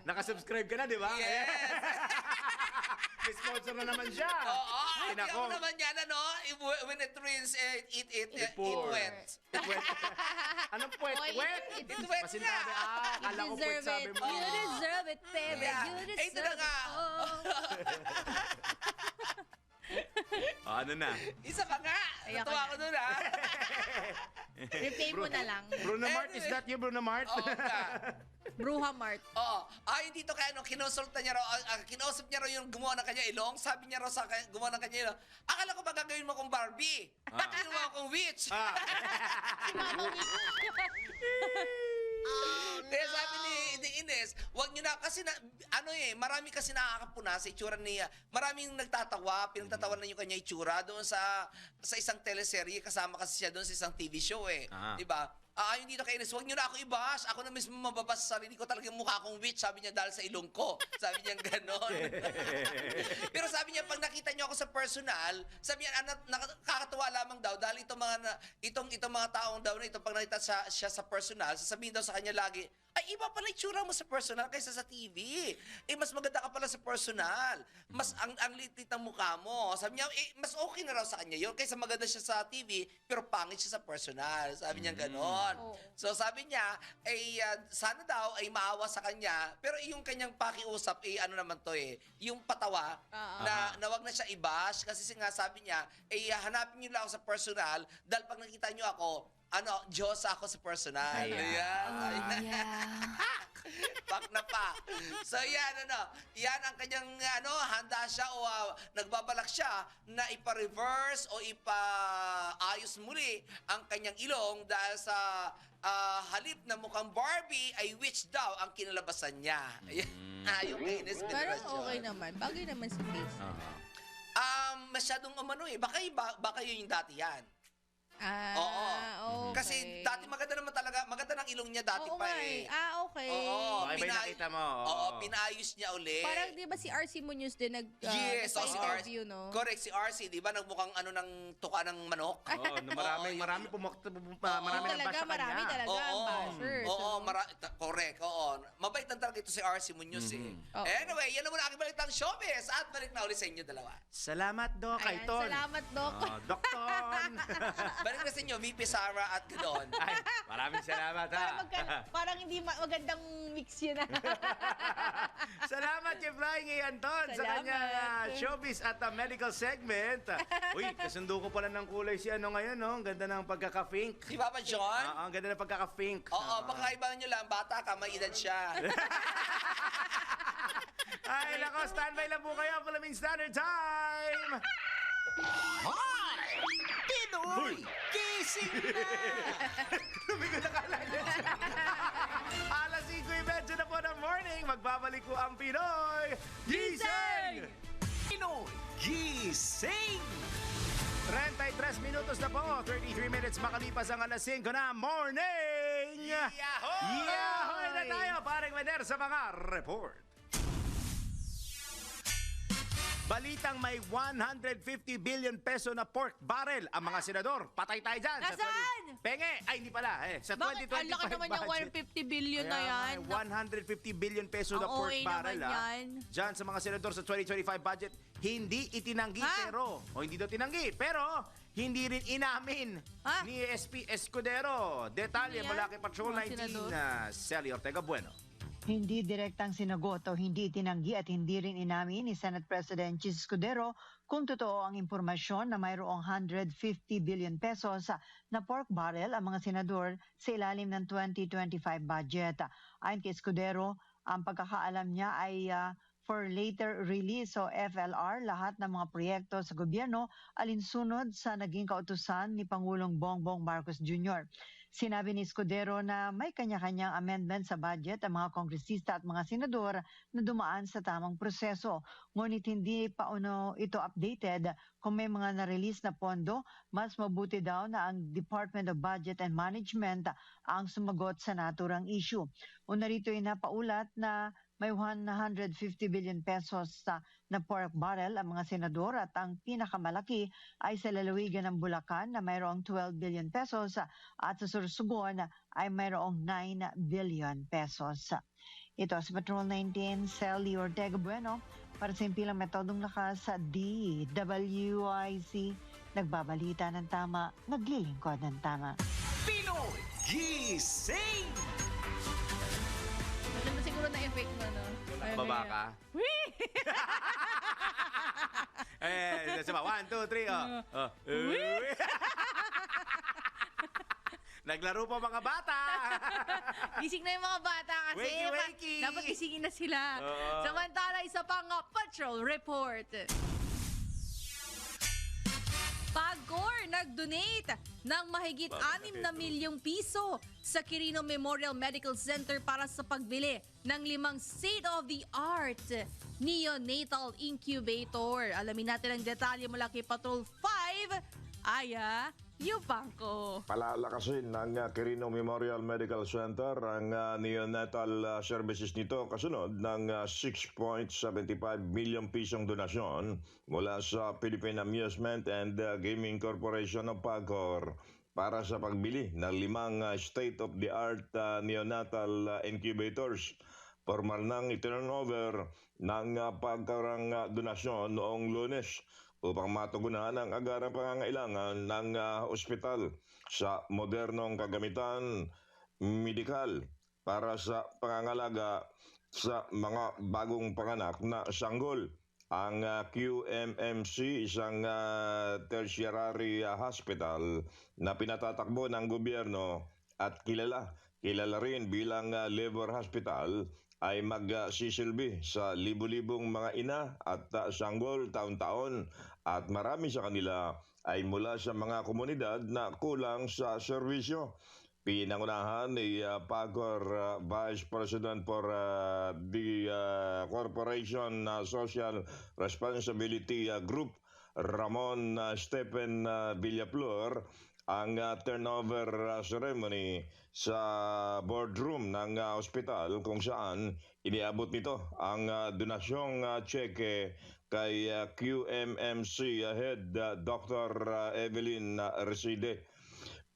Nakasubscribe ka na, di ba? Yes. May sponsor na naman siya. Oo, Ay, hindi nako. ako naman yan, when it rains, eat pour. wet. Anong puwet? Oy, Wet? It's wet Pasintabi. nga. Akala ko puwet Deserve sabi it. mo. You deserve it, baby. Yeah. You Ito deserve na it. nga. Ano na? Isa pa nga. Ayan Natuwa ka ko na. dun Replay mo na lang. Bruno Mart, is that you, Bruno Mart? Oo nga. Bruha Mart. Oo. Dito kaya kinonsulta niya raw, kinausap niya raw yung gumawa ng kanya ilong. Sabi niya raw sa gumawa ng kanya ilong, akala ko ba gagawin mo kong Barbie? Ba't ginawa akong witch? Kaya sabi ni Ines, wag niyo na kasi marami kasi nakakapuna sa itsura niya. Maraming nagtatawa, pinagtatawanan yung kanya itsura doon sa isang teleserye, kasama kasi siya doon sa isang TV show Di ba? Ayon dito kay Ines, huwag niyo na ako i-bash. Ako na mismo mababas sa sarili ko, talagang mukha akong witch. Sabi niya dahil sa ilong ko. Sabi niya gano'n. Pero sabi niya, pag nakita niyo ako sa personal, sabi niya, nakakatuwa lamang daw dahil itong mga taong daw na ito, pag nakita siya sa personal, sasabihin daw sa kanya lagi, ay iba pala itsura mo sa personal kaysa sa TV. Mas maganda ka pala sa personal. Mas ang liit ng mukha mo. Sabi niya, mas okay na raw sa kanya yun kaysa maganda siya sa TV pero pangit siya sa personal. Sabi niya ganon. So sabi niya, sana daw ay maawa sa kanya pero yung kanyang pakiusap ano naman to yung patawa na wag na siya i-bash kasi nga sabi niya, hanapin niyo lang ako sa personal dahil pag nakita niyo ako, Diyos ako sa personal. Ayan. Pak na pa. So yan ang kanyang handa siya o nagbabalak siya na ipa-reverse o ipa-ayos muli ang kanyang ilong dahil sa halip na mukhang Barbie ay witch daw ang kinalabasan niya. Yung Ines Parang Veneracion. okay naman. Bagay naman sa face. Masyadong baka yun yung dati yan. Oo. Okay. Kasi dati maganda naman talaga, maganda ng ilong niya dati Oo pa nga okay. Oo, Okay ba yung nakita mo? Oo, pinayos niya ulit. Parang di ba si RC Munoz din Yes, si interview, RC. no? Correct, si RC, di ba? Nagmukhang ng tuka ng manok. Oo, marami Marami nagbasa marami kanya. talaga ang bashers. Oo, correct. Oo. Mabait na talaga ito si RC Munoz Oo. Anyway, yan naman aking balitang showbiz at balik na ulit sa inyo dalawa. Salamat, Doc. Ayan, Aiton. salamat, Doc. Dokton. Balik na sa inyo, VP Sara at Gadon. Ay, maraming salamat, ha. Parang hindi magandang mix yun. Salamat kay Flying A. Anton sa Salamat. kanyang showbiz at medical segment. Uy, kasundo ko pala ng kulay si ano ngayon, no? Ang ganda ng pagkaka-pink. Si Papa John? Ang ganda ng pagkaka-pink. Oo, makakaiba nyo lang. Bata ka, may edad siya. Ay, nako, standby lang po kayo. Philippine Standard Time! Hoy! Pinoy! Gising na! Lumigot na kalayan siya. Alas 5:30 na po ng morning. Magbabalik po ang Pinoy Gising! Pinoy! Gising! 33 minutos na po. 33 minutes makalipas ang alas 5 na morning! Yahoy! Yahoy na tayo, paring Wener, sa mga report. Balitang may 150 billion peso na pork barrel ang mga senador. Patay tayo dyan. Nasaan? Penge! Ay, hindi pala. Sa Bakit? 2025 Ang laki naman yung budget. 150 billion na yan. 150 billion peso na Ang pork OA barrel. naman yan. Diyan sa mga senador sa 2025 budget, hindi itinanggi hindi daw tinanggi, pero hindi rin inamin ni SP Escudero. Detalye Ano yan? mula kay Patrol Mga 19 senador? Sally Ortega Bueno. Hindi direktang sinagot o hindi tinanggi at hindi rin inamin ni Senate President Chis Escudero kung totoo ang impormasyon na mayroong 150 billion pesos na pork barrel ang mga senador sa ilalim ng 2025 budget. Ayon kay Escudero, ang pagkakaalam niya ay for later release o FLR lahat ng mga proyekto sa gobyerno alinsunod sa naging kautusan ni Pangulong Bongbong Marcos Jr. Sinabi ni Escudero na may kanya-kanyang amendment sa budget ang mga kongresista at mga senador na dumaan sa tamang proseso. Ngunit hindi pa ito updated kung may mga na-release na pondo, mas mabuti daw na ang Department of Budget and Management ang sumagot sa naturang issue. Una rito ay napaulat na may 150 billion pesos na pork barrel ang mga senador at ang pinakamalaki ay sa lalawigan ng Bulacan na mayroong 12 billion pesos at sa Sorsogon ay mayroong 9 billion pesos. Ito si Patrol 19, Sally Ortega Bueno para sa impilang metodong lakas sa DWIC. Nagbabalita ng tama, naglilingkod ng tama. Pinoy! Gising! Ano ba siguro na effect mo, no? Baba ka? Sabi, 1, 2, 3. Naglaro pa mga bata. Gising na yung mga bata kasi Wakey. dapat gisingin na sila. Oo. Samantala, isa pang patrol report. Pagcor nag-donate ng mahigit 6 na milyong piso sa Quirino Memorial Medical Center para sa pagbili ng 5 state-of-the-art neonatal incubator. Alamin natin ang detalye mula kay Patrol 5, Aya Yupanco. Palalakasin ng Quirino Memorial Medical Center ang neonatal services nito kasunod ng 6.75 million pisong donasyon mula sa Philippine Amusement and Gaming Corporation of PAGCOR para sa pagbili ng 5 state-of-the-art neonatal incubators. Formal nang iturnover ng pagkarang donasyon noong Lunes upang matugunan ang agarang pangangailangan ng ospital sa modernong kagamitan medikal para sa pangangalaga sa mga bagong panganak na sanggol. Ang QMMC, isang tertiary hospital na pinatatakbo ng gobyerno at kilala rin bilang labor hospital, ay magsisilbi sa libu-libong mga ina at sanggol taon-taon at marami sa kanila ay mula sa mga komunidad na kulang sa serbisyo. Pinangunahan ni PAGCOR Vice President for the Corporation Social Responsibility Group, Ramon Stephen Villaflor, ang turnover ceremony sa boardroom ng ospital kung saan iniabot nito ang donasyong cheque kay QMMC Head Dr. Evelyn Reside.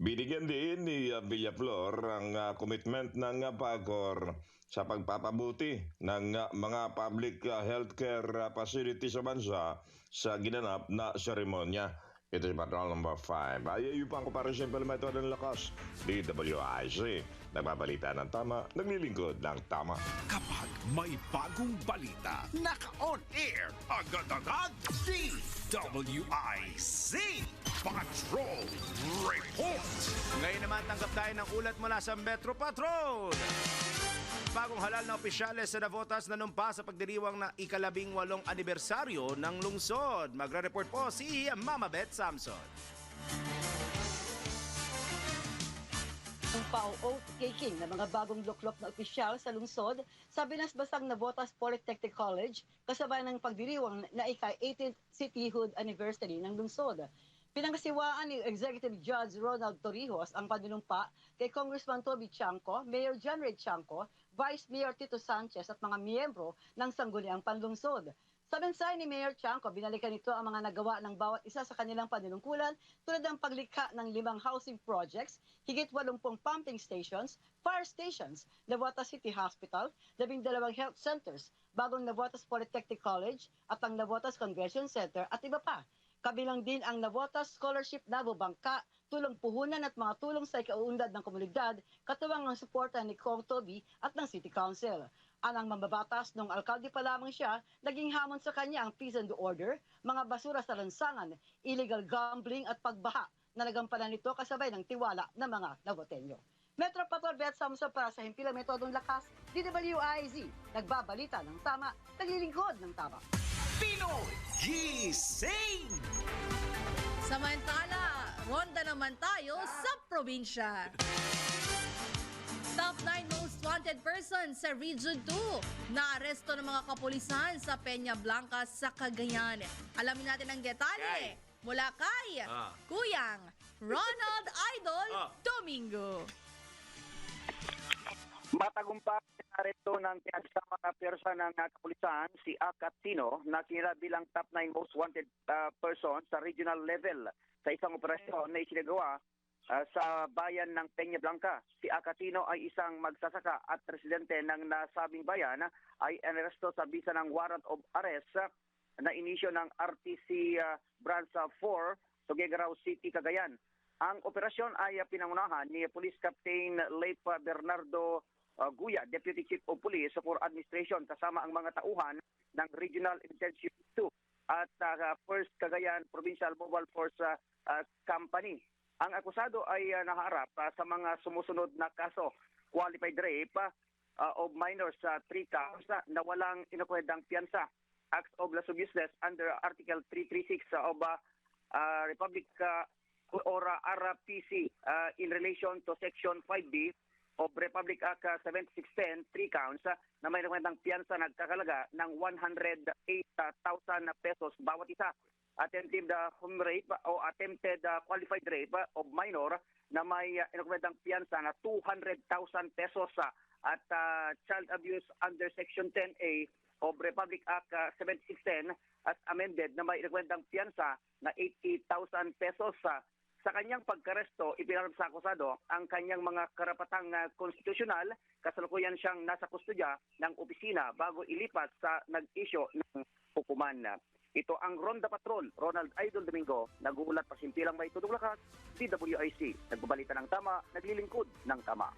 Binigyan din ni Villaflor ang commitment ng PAGCOR sa pagpapabuti ng mga public healthcare facility sa bansa sa ginanap na seremonya. Ito si Patrol number 5. Ayaw pa ang Comparison Perimeter ng Lakas, DWIC. Nagbabalita ng tama, naglilingkod ng tama. Kapag may bagong balita, naka-on air, agad-agad, DWIZ Patrol Report. Ngayon naman tanggap tayo ng ulat mula sa Metro Patrol. Bagong halal na opisyales sa Navotas na numpa sa pagdiriwang ng ika-18 anibersaryo ng lungsod. Magre-report po si Mama Beth Samson. Ang pao-oath-taking ng mga bagong luklok na opisyal sa lungsod sa binasbasang Navotas Polytechnic College kasabay ng pagdiriwang na ika-18th cityhood anniversary ng lungsod. Pinangasiwaan ni Executive Judge Ronald Torrijos ang panunumpa kay Congressman Toby Chanco, Mayor John Ray Chanco, Vice Mayor Tito Sanchez at mga miyembro ng Sangguniang Panlungsod. Sa mensahe ni Mayor Chanco, binalikan nito ang mga nagawa ng bawat isa sa kanilang panunungkulan tulad ng paglikha ng 5 housing projects, higit 80 pumping stations, fire stations, Navotas City Hospital, 12 health centers, bagong Navotas Polytechnic College at ang Navotas Convention Center at iba pa. Kabilang din ang Navotas Scholarship Navo Bangka, tulong puhunan at mga tulong sa ikauunlad ng komunidad, katuwang ng suporta ni Kong Toby at ng City Council. Anang mambabatas nung alkalde pa lamang siya, naging hamon sa kanya ang peace and order, mga basura sa lansangan, illegal gambling at pagbaha na nagampanan nito kasabay ng tiwala ng mga Navoteño. Metro Patrol Beth Samson para sa Himpilang Metodong Lakas, DWIZ, nagbabalita ng tama, naglilingkod ng tama. Pinoy Gising! Samantala, ronda naman tayo sa probinsya. Top 9 most wanted persons sa Region 2 na aresto ng mga kapulisan sa Peña Blanca sa Cagayan. Alamin natin ang detalye mula kay Kuyang Ronald Idol Domingo. Matagumpay na aresto ng pinagsama na persa ng kapulisan si Akat Tino na kinila bilang top 9 most wanted person sa regional level sa isang operasyon na isinagawa sa bayan ng Peña Blanca. Si Akatino ay isang magsasaka at presidente ng nasabing bayan ay inaresto sa bisa ng warrant of arrest na inisyo ng RTC Branch 4 Tuguegarao City, Cagayan. Ang operasyon ay pinangunahan ni Police Captain Leif Bernardo Guya, Deputy Chief of Police for Administration, kasama ang mga tauhan ng Regional Intelligence 2 at 1st Cagayan Provincial Mobile Force Company. Ang akusado ay naharap sa mga sumusunod na kaso: qualified rape of minors 3 counts na walang inukuhedang piyansa, acts of lascivious business under Article 336 of Republic or RPC in relation to Section 5B of Republic Act 7610, 3 counts na may inukuhedang piyansa nagkakalaga ng 108,000 pesos bawat isa. Attempted home rape o attempted qualified rape of minor na may inukuhedang piyansa na 200,000 pesos at child abuse under Section 10A of Republic Act 7610 as amended na may inukuhedang piyansa na 80,000 pesos. Sa kanyang pagkaresto, ipinarap sa akusado ang kanyang mga karapatang konstitusyonal, kasalukuyan siyang nasa kustodya ng opisina bago ilipat sa nag-issue ng hukuman. Ito ang Ronda Patrol, Ronald Idol Domingo, nag-uulat pa simpilang may tutong lakas, DWIC, nagbabalita ng tama, naglilingkod ng tama.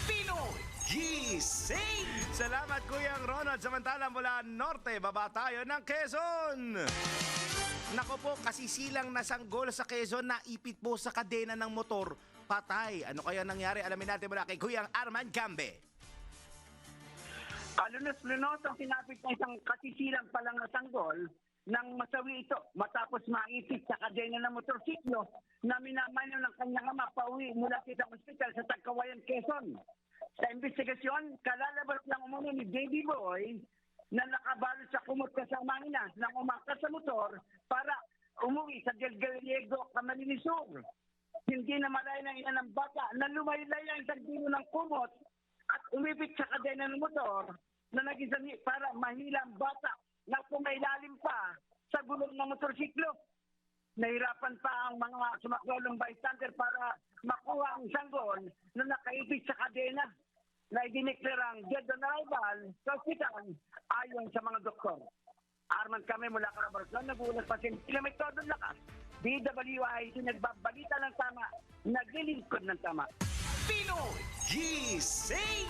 Pinoy Gising! Salamat Kuyang Ronald. Samantala mula Norte, baba tayo ng Quezon. Nako po, kasisilang na sanggol sa Quezon na ipit po sa kadena ng motor. Patay. Ano kaya nangyari? Alamin natin mula kay Kuyang Arman Gambe. Kalunos-lunos ang sinapit ng isang kasisilang palang na sanggol nang masawi ito matapos maipit sa kadena ng motorsiklo na minamano ng kanyang ama pauwi mula sa ospital sa Tagkawayan, Quezon. Sa investigasyon, kalalabas lang umano ni Baby Boy na nakabalot sa kumot kasama niya nang umakas sa motor para umuwi sa Del Gallego, Camarines Sur. Hindi na malay ng ina ng bata na lumaylay sa dulo ng kumot at umipit sa kadena ng motor na naging sanhi para mahila ang bata na pumailalim pa sa gulong ng motorsiklo. Nahirapan pa ang mga sumaklolong bystander para makuha ang sanggol na nakaipit sa kadena na idineklarang dead on arrival sa ospital ayon sa mga doktor. Arman kami mula Calabarzon, nag-uulat pa sin may todong lakas. DWI, nagbabalita ng tama, naglilingkod ng tama. Pinoy Gising!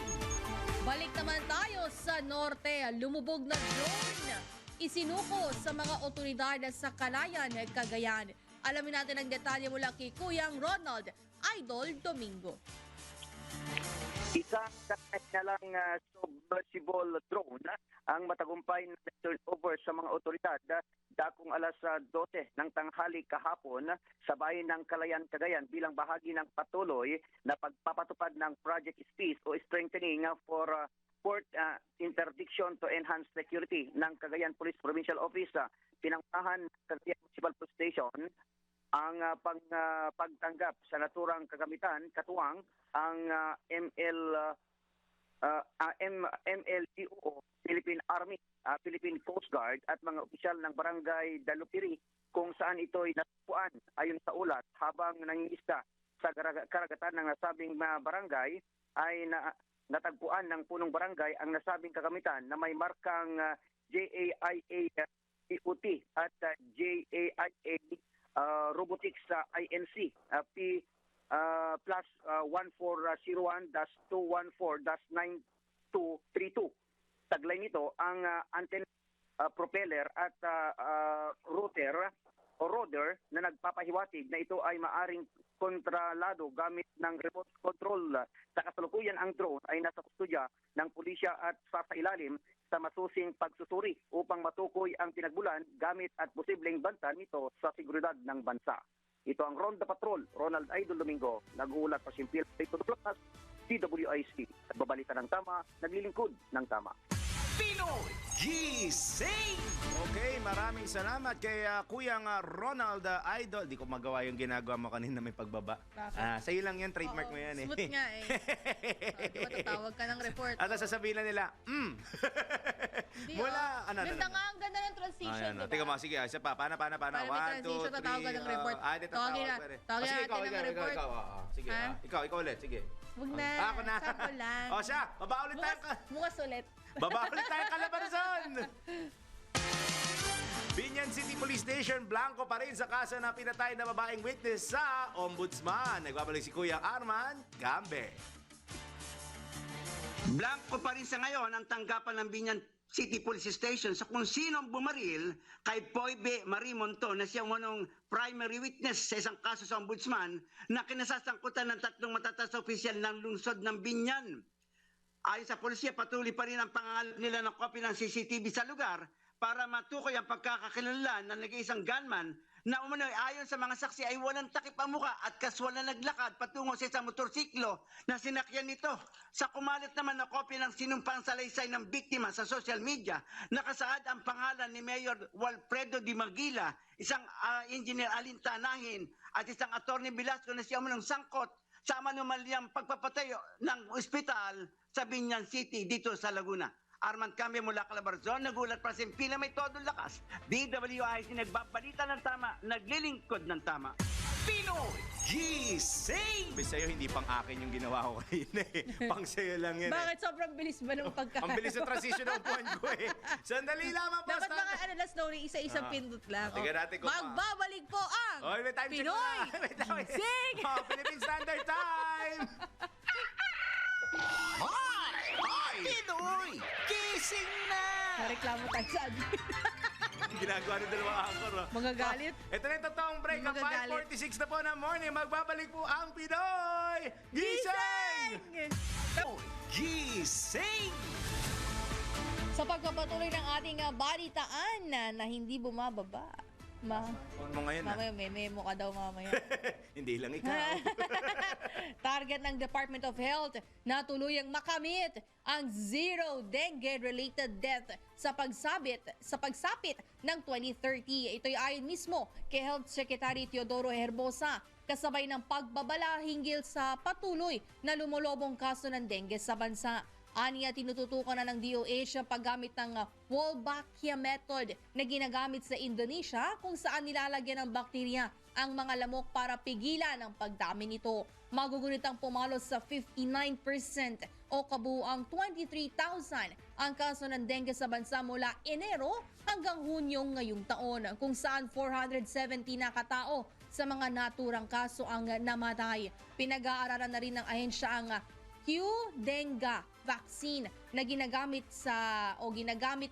Balik naman tayo sa norte. Lumubog na drone. Isinuko sa mga otoridad sa Calayan, Cagayan. Alamin natin ang detalye mula kay Kuyang Ronald Idol Domingo. Isang na lang submersible drone ang matagumpay na turnover sa mga otoridad dakong alas 12 ng tanghali kahapon sa bayan ng Calayan, Cagayan bilang bahagi ng patuloy na pagpapatupad ng Project Peace o Strengthening for Port Interdiction to Enhance Security ng Cagayan Police Provincial Office. Pinangunahan ng Cagayan Municipal Police Station ang pagtanggap sa naturang kagamitan katuwang ang MLGO, Philippine Army, Philippine Coast Guard at mga opisyal ng Barangay Dalupiri kung saan ito'y natagpuan ayon sa ulat habang nangingista sa karagatan ng nasabing barangay ay natagpuan ng punong barangay ang nasabing kagamitan na may markang JAIA EOT at JAIA Robotics INC P plus 1401-214-9232. Taglay nito ang antenna, propeller at rotor na nagpapahiwatig na ito ay maaring kontrolado gamit ng remote control. Sa kasalukuyan, ang drone ay nasa kustodya ng pulisya at sa ilalim sa masusing pagsusuri upang matukoy ang pinagbulan gamit at posibleng banta nito sa seguridad ng bansa. Ito ang Ronda Patrol, Ronald Idol Domingo, nag-uulat pa simpil sa DWIC. Nagbabalita ng tama, naglilingkod ng tama. Pinoy Gising! Okay, maraming salamat kay Kuyang Ronald Idol. Di ko magawa yung ginagawa mo kanina may pagbaba. Sa'yo lang yan, trademark mo yan eh. Smooth nga eh. Di ba tatawag ka ng report? At sasabihin na nila, Hindi, mula, ganda nga, ang ganda ng transition, Ayan, diba? Tingnan mo, sige, isa pa. Paano? Para may 1, 2, 3. transition, tatawag ka ng report. Tawagin Tawagin natin ng report. Sige, ikaw ulit, sige. Huwag na, Ako na. sample lang. O siya, baba ulit tayo. Bukas ulit. Baba ulit tayo Calabarzon. Binyan City Police Station, blanco pa rin sa kaso na pinatay na babaeng witness sa Ombudsman. Nagbabalik si Kuya Arman Gambe. Blanco pa rin sa ngayon ang tanggapan ng Binyan City Police Station sa kung sino ang bumaril kay Poybe Marimonto na siya unang primary witness sa isang kaso sa Ombudsman na kinasasangkutan ng 3 matataas na opisyal ng lungsod ng Binyan. Ayon sa polisiya, patuloy pa rin ang pangangalap nila ng kopya ng CCTV sa lugar para matukoy ang pagkakakilanlan ng nag-iisang gunman na umano'y ayon sa mga saksi ay walang takip ang muka at kaswal na naglakad patungo sa isang motorsiklo na sinakyan nito. Sa kumalat naman na kopya ng sinumpang salaysay ng biktima sa social media, nakasaad ang pangalan ni Mayor Walfredo Di Magila, isang engineer alintanahin at isang attorney Velasco na siya umunong sangkot sa manumalyang pagpapatayo ng ospital sa Binyan City dito sa Laguna. Arman kami mula Calabarzon, nagulat para sa pila may todong lakas. DWIC nagbabalita ng tama, naglilingkod ng tama. Pinoy Gising! Sa'yo, hindi pang akin yung ginawa ko kanina eh. Pang sa'yo lang yan Bakit sobrang bilis ba ng pagkakaroon? Ang bilis na transition ng point ko eh. Sandali lamang po. Dapat mga slowly, isa-isang pindot lang. Tingnan natin kung magbabalik po ang may time check Pinoy muna. Gising! Philippine Standard Time! Pinoy Gising na! Reklamo tayo sa admin. Ginagawa ng dalawang anchor. Mga galit. Ito na yung totoong break. Ang 5:46 na po ng morning. Magbabalik po ang Pinoy Gising! Pinoy Gising! Sa pagpapatuloy ng ating balitaan na hindi bumababa. Mo ngayon mamaya may memo ka daw mamaya. Hindi lang ikaw. Target ng Department of Health na tuluyang makamit ang zero dengue-related death sa pagsapit ng 2030. Ito'y ayon mismo kay Health Secretary Teodoro Herbosa kasabay ng pagbabala hinggil sa patuloy na lumulobong kaso ng dengue sa bansa. Aniya, tinututukan na ng DOH ang paggamit ng Wolbachia method na ginagamit sa Indonesia kung saan nilalagyan ng bakterya ang mga lamok para pigilan ang pagdami nito. Magugunitang pumalo sa 59% o kabuuang 23,000 ang kaso ng dengue sa bansa mula Enero hanggang Hunyo ngayong taon, kung saan 470 na katao sa mga naturang kaso ang namatay. Pinag-aaralan na rin ng ahensya ang Qdenga vaccine na ginagamit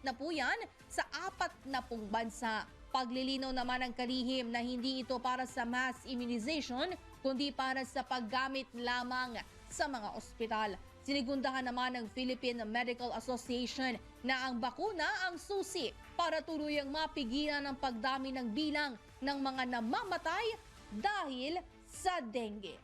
na po yan sa 40 bansa. Paglilinaw naman ng kalihim na hindi ito para sa mass immunization kundi para sa paggamit lamang sa mga ospital. Sinigundahan naman ng Philippine Medical Association na ang bakuna ang susi para tuluyang mapigilan ang pagdami ng bilang ng mga namamatay dahil sa dengue.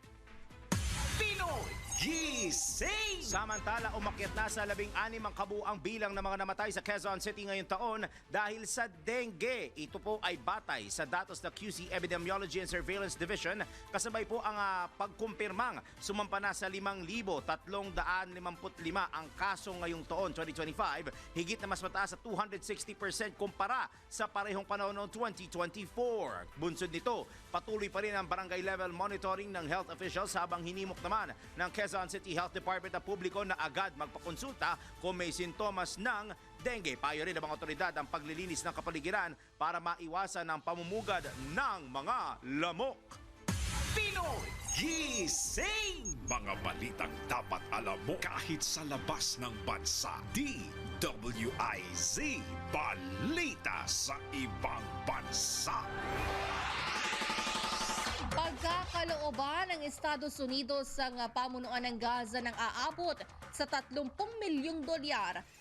Pinoy Gising! Samantala, umakyat na sa 16 ang kabuang bilang ng mga namatay sa Quezon City ngayong taon dahil sa dengue. Ito po ay batay sa datos ng QC Epidemiology and Surveillance Division. Kasabay po ang pagkumpirmang sumampa na sa 5,355 ang kaso ngayong taon 2025. Higit na mas mataas sa 260% kumpara sa parehong panahon noong 2024. Bunsod nito, patuloy pa rin ang barangay level monitoring ng health officials habang hinimok naman ng Quezon City Health Department na publiko na agad magpakonsulta kung may sintomas ng dengue. Payo rin ng mga otoridad ang paglilinis ng kapaligiran para maiwasan ang pamumugad ng mga lamok. Pinoy Gising! Mga balitang dapat alam mo kahit sa labas ng bansa. DWIZ Balita sa ibang bansa. Pagkakalooban ng Estados Unidos ang pamunuan ng Gaza ng aabot sa $30 milyong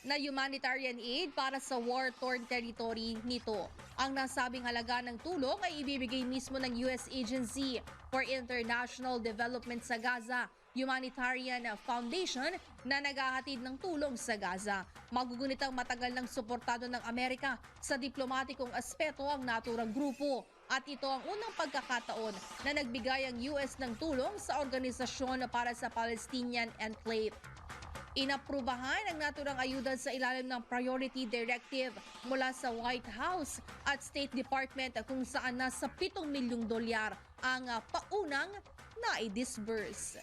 na humanitarian aid para sa war-torn territory nito. Ang nasabing halaga ng tulong ay ibibigay mismo ng U.S. Agency for International Development sa Gaza, Humanitarian Foundation na naghahatid ng tulong sa Gaza. Magugunit ang matagal ng suportado ng Amerika sa diplomatikong aspeto ang naturang grupo. At ito ang unang pagkakataon na nagbigay ang US ng tulong sa organisasyon para sa Palestinian Enclave. Inaprubahan ang naturang ayuda sa ilalim ng Priority Directive mula sa White House at State Department kung saan nasa $7 milyong ang paunang na-disburse.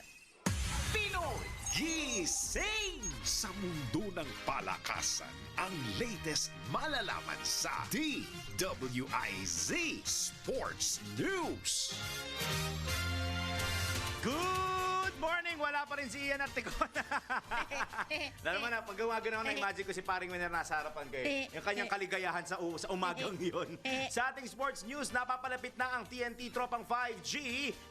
Pinoy Gising! Sa mundo ng palakasan, ang latest malalaman sa DWIZ Sports News. Good morning! Wala pa rin si Ian Articon. Lalo mo na, pag gumagano na imagine ko si Paring Winner nasa harapan kayo. Yung kanyang kaligayahan sa umagang yun. Sa ating sports news, napapalapit na ang TNT Tropang 5G.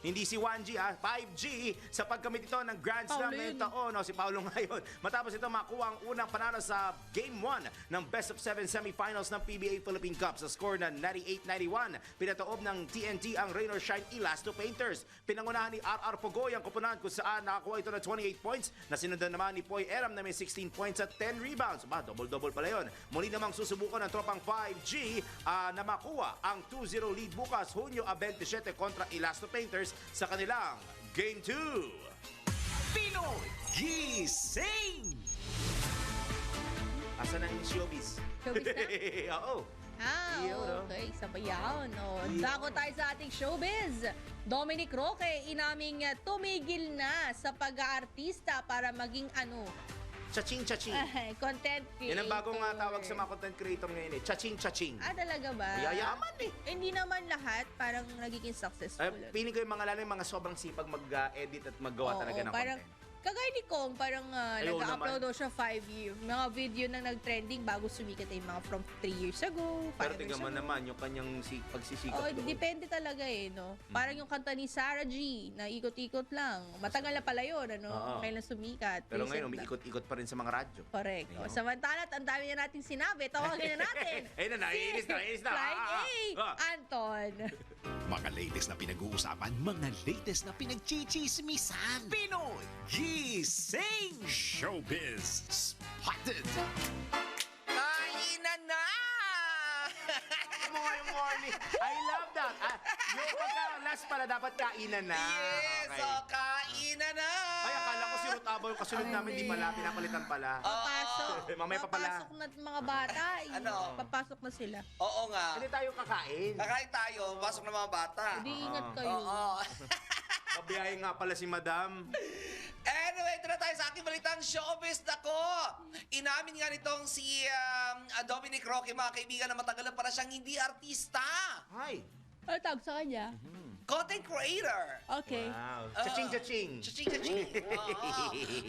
Hindi si 1G, 5G. Sa pagkamit ito ng Grand Slam ngayong taon. Si Paulo ngayon. Matapos ito makuha ang unang panalo sa Game 1 ng Best of 7 semifinals ng PBA Philippine Cup. Sa score na 98-91, pinatoob ng TNT ang Rain or Shine Elasto Painters. Pinangunahan ni RR Pogoy ang kupunan kung saan nakakuha ito ng 28 points na sinundan naman ni Poy Eram na may 16 points at 10 rebounds. Double-double pala yun. Muli namang susubukan ng Tropang 5G na makuha ang 2-0 lead bukas Hunyo 27 kontra Elasto Painters sa kanilang Game 2. Pinoy Gising! Asan ang showbiz? Showbiz na? Oo. Okay. Sabay yan. Dako tayo sa ating showbiz. Dominic Roque inaming tumigil na sa pag-aartista para maging Chaching-chaching. Content creator. Yan ang bagong tawag sa mga content creator ngayon eh. Chaching-chaching. Talaga ba? Yayaman eh. Hindi naman lahat parang nagiging successful. Piling ko yung mga lalo yung mga sobrang sipag mag-edit at maggawa talaga ng parang, content. Kagaya ni Kong, parang nag-upload siya 5 years. Mga video na nag-trending bago sumikat yung mga from 3 years ago, 5 Pero years tingnan mo ago. naman yung kanyang pagsisikat doon. Depende talaga no? Parang yung kanta ni Sarah G, na ikot-ikot lang. Matagal na pala yun, kailan sumikat. Pero ngayon, Recent umiikot-ikot pa rin sa mga radyo. Correct. Samantala, ang dami na nating sinabi. Tawagin na natin. Ayun na, naiinis na. Flying A, Anton. Mga latest na pinag-uusapan, mga latest na pinagchichismisan. Pinoy Gising! Showbiz Spotted! Kainan na! Mo ngayong morning. I love that. Yung pagka last pala, dapat kainan na. Yes, Okay. so kainan na. Ay, akala ko si Ruth Abel, yung kasunod namin, di pala, pinapalitan pala. Papasok. Mamaya pa pala. Papasok na mga bata. Ano? Papasok na sila. Oo nga. Hindi tayo kakain. Kakain tayo, pasok ng mga bata. Hindi ingat kayo. Oo. Pabiyahe nga pala si Madam. Anyway, ito na tayo sa aking balitang showbiz. Nako, inamin nga nitong si Dominic Roque, mga kaibigan, na matagal na pala siyang hindi artista. Hi. Ano tawag sa kanya? Content creator. Okay. Wow. Cha-ching. Cha-ching.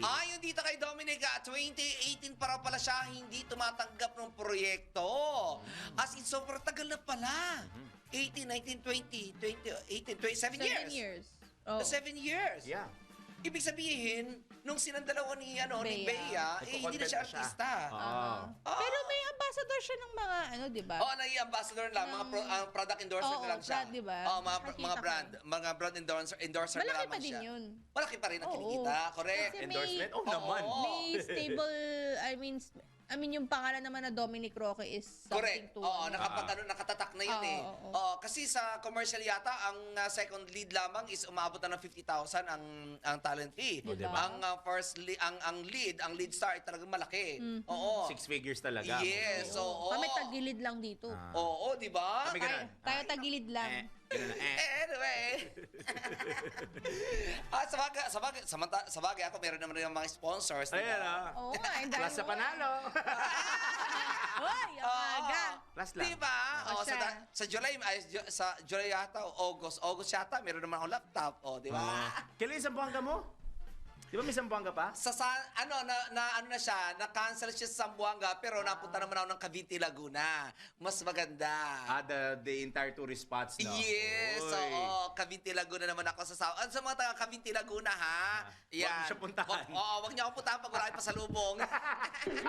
Ayon dito kay Dominic, 2018 para pala siya hindi tumatanggap ng proyekto. As in, sobrang tagal na pala. 18, 19, 20, 18, 27 years. 7 years. Oh. 7 years. Yeah. Ibig sabihin, nung sinandalawa ni Bea, hindi na siya artista. Pero may ambassador siya ng mga di ba? Oo, nai-ambassador lang, mga product endorser na lang siya. Di ba? Oo, Nakita mga brand endorser na Malaki lamang pa din siya. yun. Malaki pa rin ang kinikita, correct. Kasi Endorsement? may, naman. may stable, I mean, yung pangalan naman na Dominic Roque is something Correct. to... Oo, nakatatak na yun Oo. Kasi sa commercial yata, ang second lead lamang is umabot na ng 50,000 ang talent fee. Diba? Ang ang lead star ay talagang malaki. Oo. 6 figures talaga. Yes, oo. Kami tagilid lang dito. Oo, di ba? Kami ganun. Tayo tagilid lang. Anyway. Sa bagay ako, meron naman rin mga sponsors. Ayan Oo nga, Plus sa panalo. Hoy, aga. Last lang. Diba? Oo, Sa July, sa July yata, o August yata, meron naman akong laptop. Di ba? Kailan yung Zamboanga mo? Di ba may Zamboanga pa? Na siya, na-cancel siya sa Zamboanga, pero napunta naman ako ng Cavite, Laguna. Mas maganda. The entire tourist spots, no? Yes, Oy. oo. Cavite, Laguna naman ako sa mga taga Cavite, Laguna, ha? Huwag mo siya puntahan. Huwag niyo ako puntahan pag wala kayo pasalubong.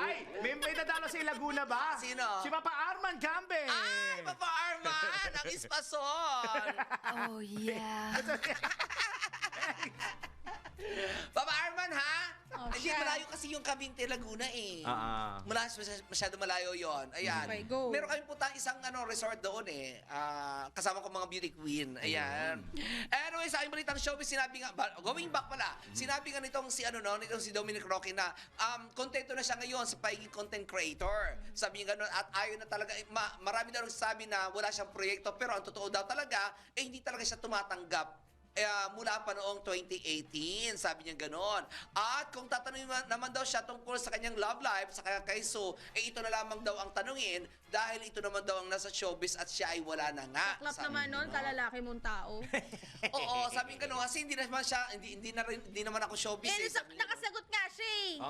Ay, may dadalo sa Laguna ba? Sino? Si Papa Arman Gambe. Ay, Papa Arman! Ang ispason! Oh, yeah. Papa Arman, ha? Hindi, siya. malayo kasi yung Cavite, Laguna, eh. Masyado malayo yon. Ayan. Okay, go. Meron kami puntang isang resort doon, eh. Kasama ko mga beauty queen. Ayan. Anyway, sa aking balitang showbiz, sinabi nga, going back pala, sinabi nga nitong si Dominic Roque na kontento na siya ngayon sa pagiging content creator. Sabi niya gano'n, at ayaw na talaga, marami na rin sabi na wala siyang proyekto, pero ang totoo daw talaga, hindi talaga siya tumatanggap. Mula pa noong 2018, sabi niya gano'n. At kung tatanungin naman daw siya tungkol sa kanyang love life, sa kay Sue, ito na lamang daw ang tanungin dahil ito naman daw ang nasa showbiz at siya ay wala na nga. Saklap naman nun, kalalaki mong tao. Oo, sabi ko kasi hindi naman ako showbiz. Nakasagot nga siya eh.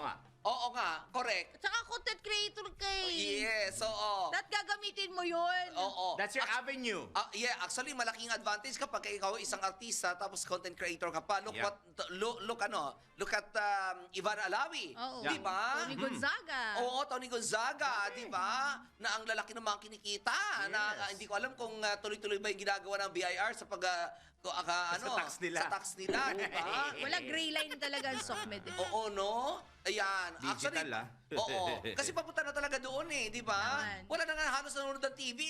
Oo nga, correct. Tsaka content creator ka Yes, oo. That gagamitin mo yun. Oo. That's your avenue. Yeah, actually malaking advantage kapag ikaw ay isang artista tapos content creator ka pa. Look at Ivan Alawi, Oo. di ba? Tony Gonzaga. Oo, Tony Gonzaga, di ba? Na ang lalaki ng mga kinikita. Na hindi ko alam kung tuloy-tuloy ba yung ginagawa ng BIR sa sa tax nila. Sa tax nila, di ba? Wala gray line talaga ang SOCMED. Oo, no? Ayan. Digital, Oo. Kasi papunta na talaga doon di ba? Naman. Wala na nga halos nanonood ng TV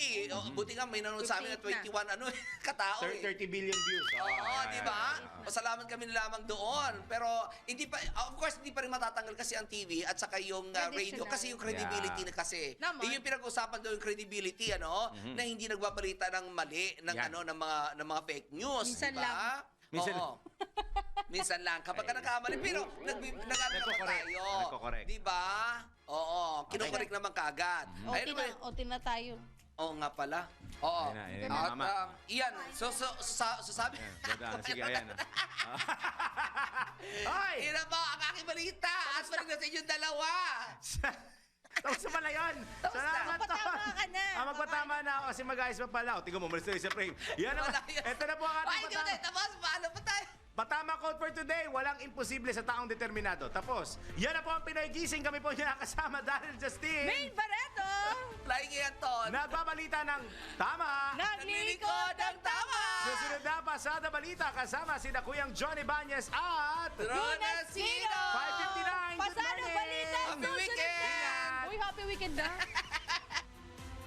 Buti nga may nanonood sa amin na 21 katao 30 billion views. Oo, di ba? Pasalamat kami lamang doon. Pero hindi pa, of course, hindi pa rin matatanggal kasi ang TV at saka yung radio. Kasi yung credibility na kasi. Naman. Yung pinag-usapan doon yung credibility, na hindi nagbabalita ng mali, ng mga fake news. Minsan diba? lang. Oo. Minsan lang. Kapag ka nagkamali, pero Nagko-correct. Di ba? Oo. Kinukorek naman kaagad. Otin na tayo. Oo nga pala. Oo. Ayan, At mama. iyan. So sabi. Sige, ayan. Ay! Yan na po ang aking balita. At balik na sa inyong dalawa. Tapos pala yun. Salamat, Magpatama ka na. Magpatama na ako kasi mag-ayos pa pala. Tingnan mo, malis na sa frame. Yan naman. Ito na po ang Ay, ating di ba tayo tapos? Paano pa tayo? Patama quote for today, walang imposible sa taong determinado. Tapos, yan na po ang Pinoy Gising. Kami po niya kasama Daniel Justin. Main Barreto. Flying Anton. Nagbabalita ng tama. Naglilingkod ang tama. Susunod na Pasada Balita kasama sina Kuyang Johnny Banyes at Lunasino. 5:59. Good Pasado morning. balita. Happy Susunod weekend. na. Uy, happy weekend na.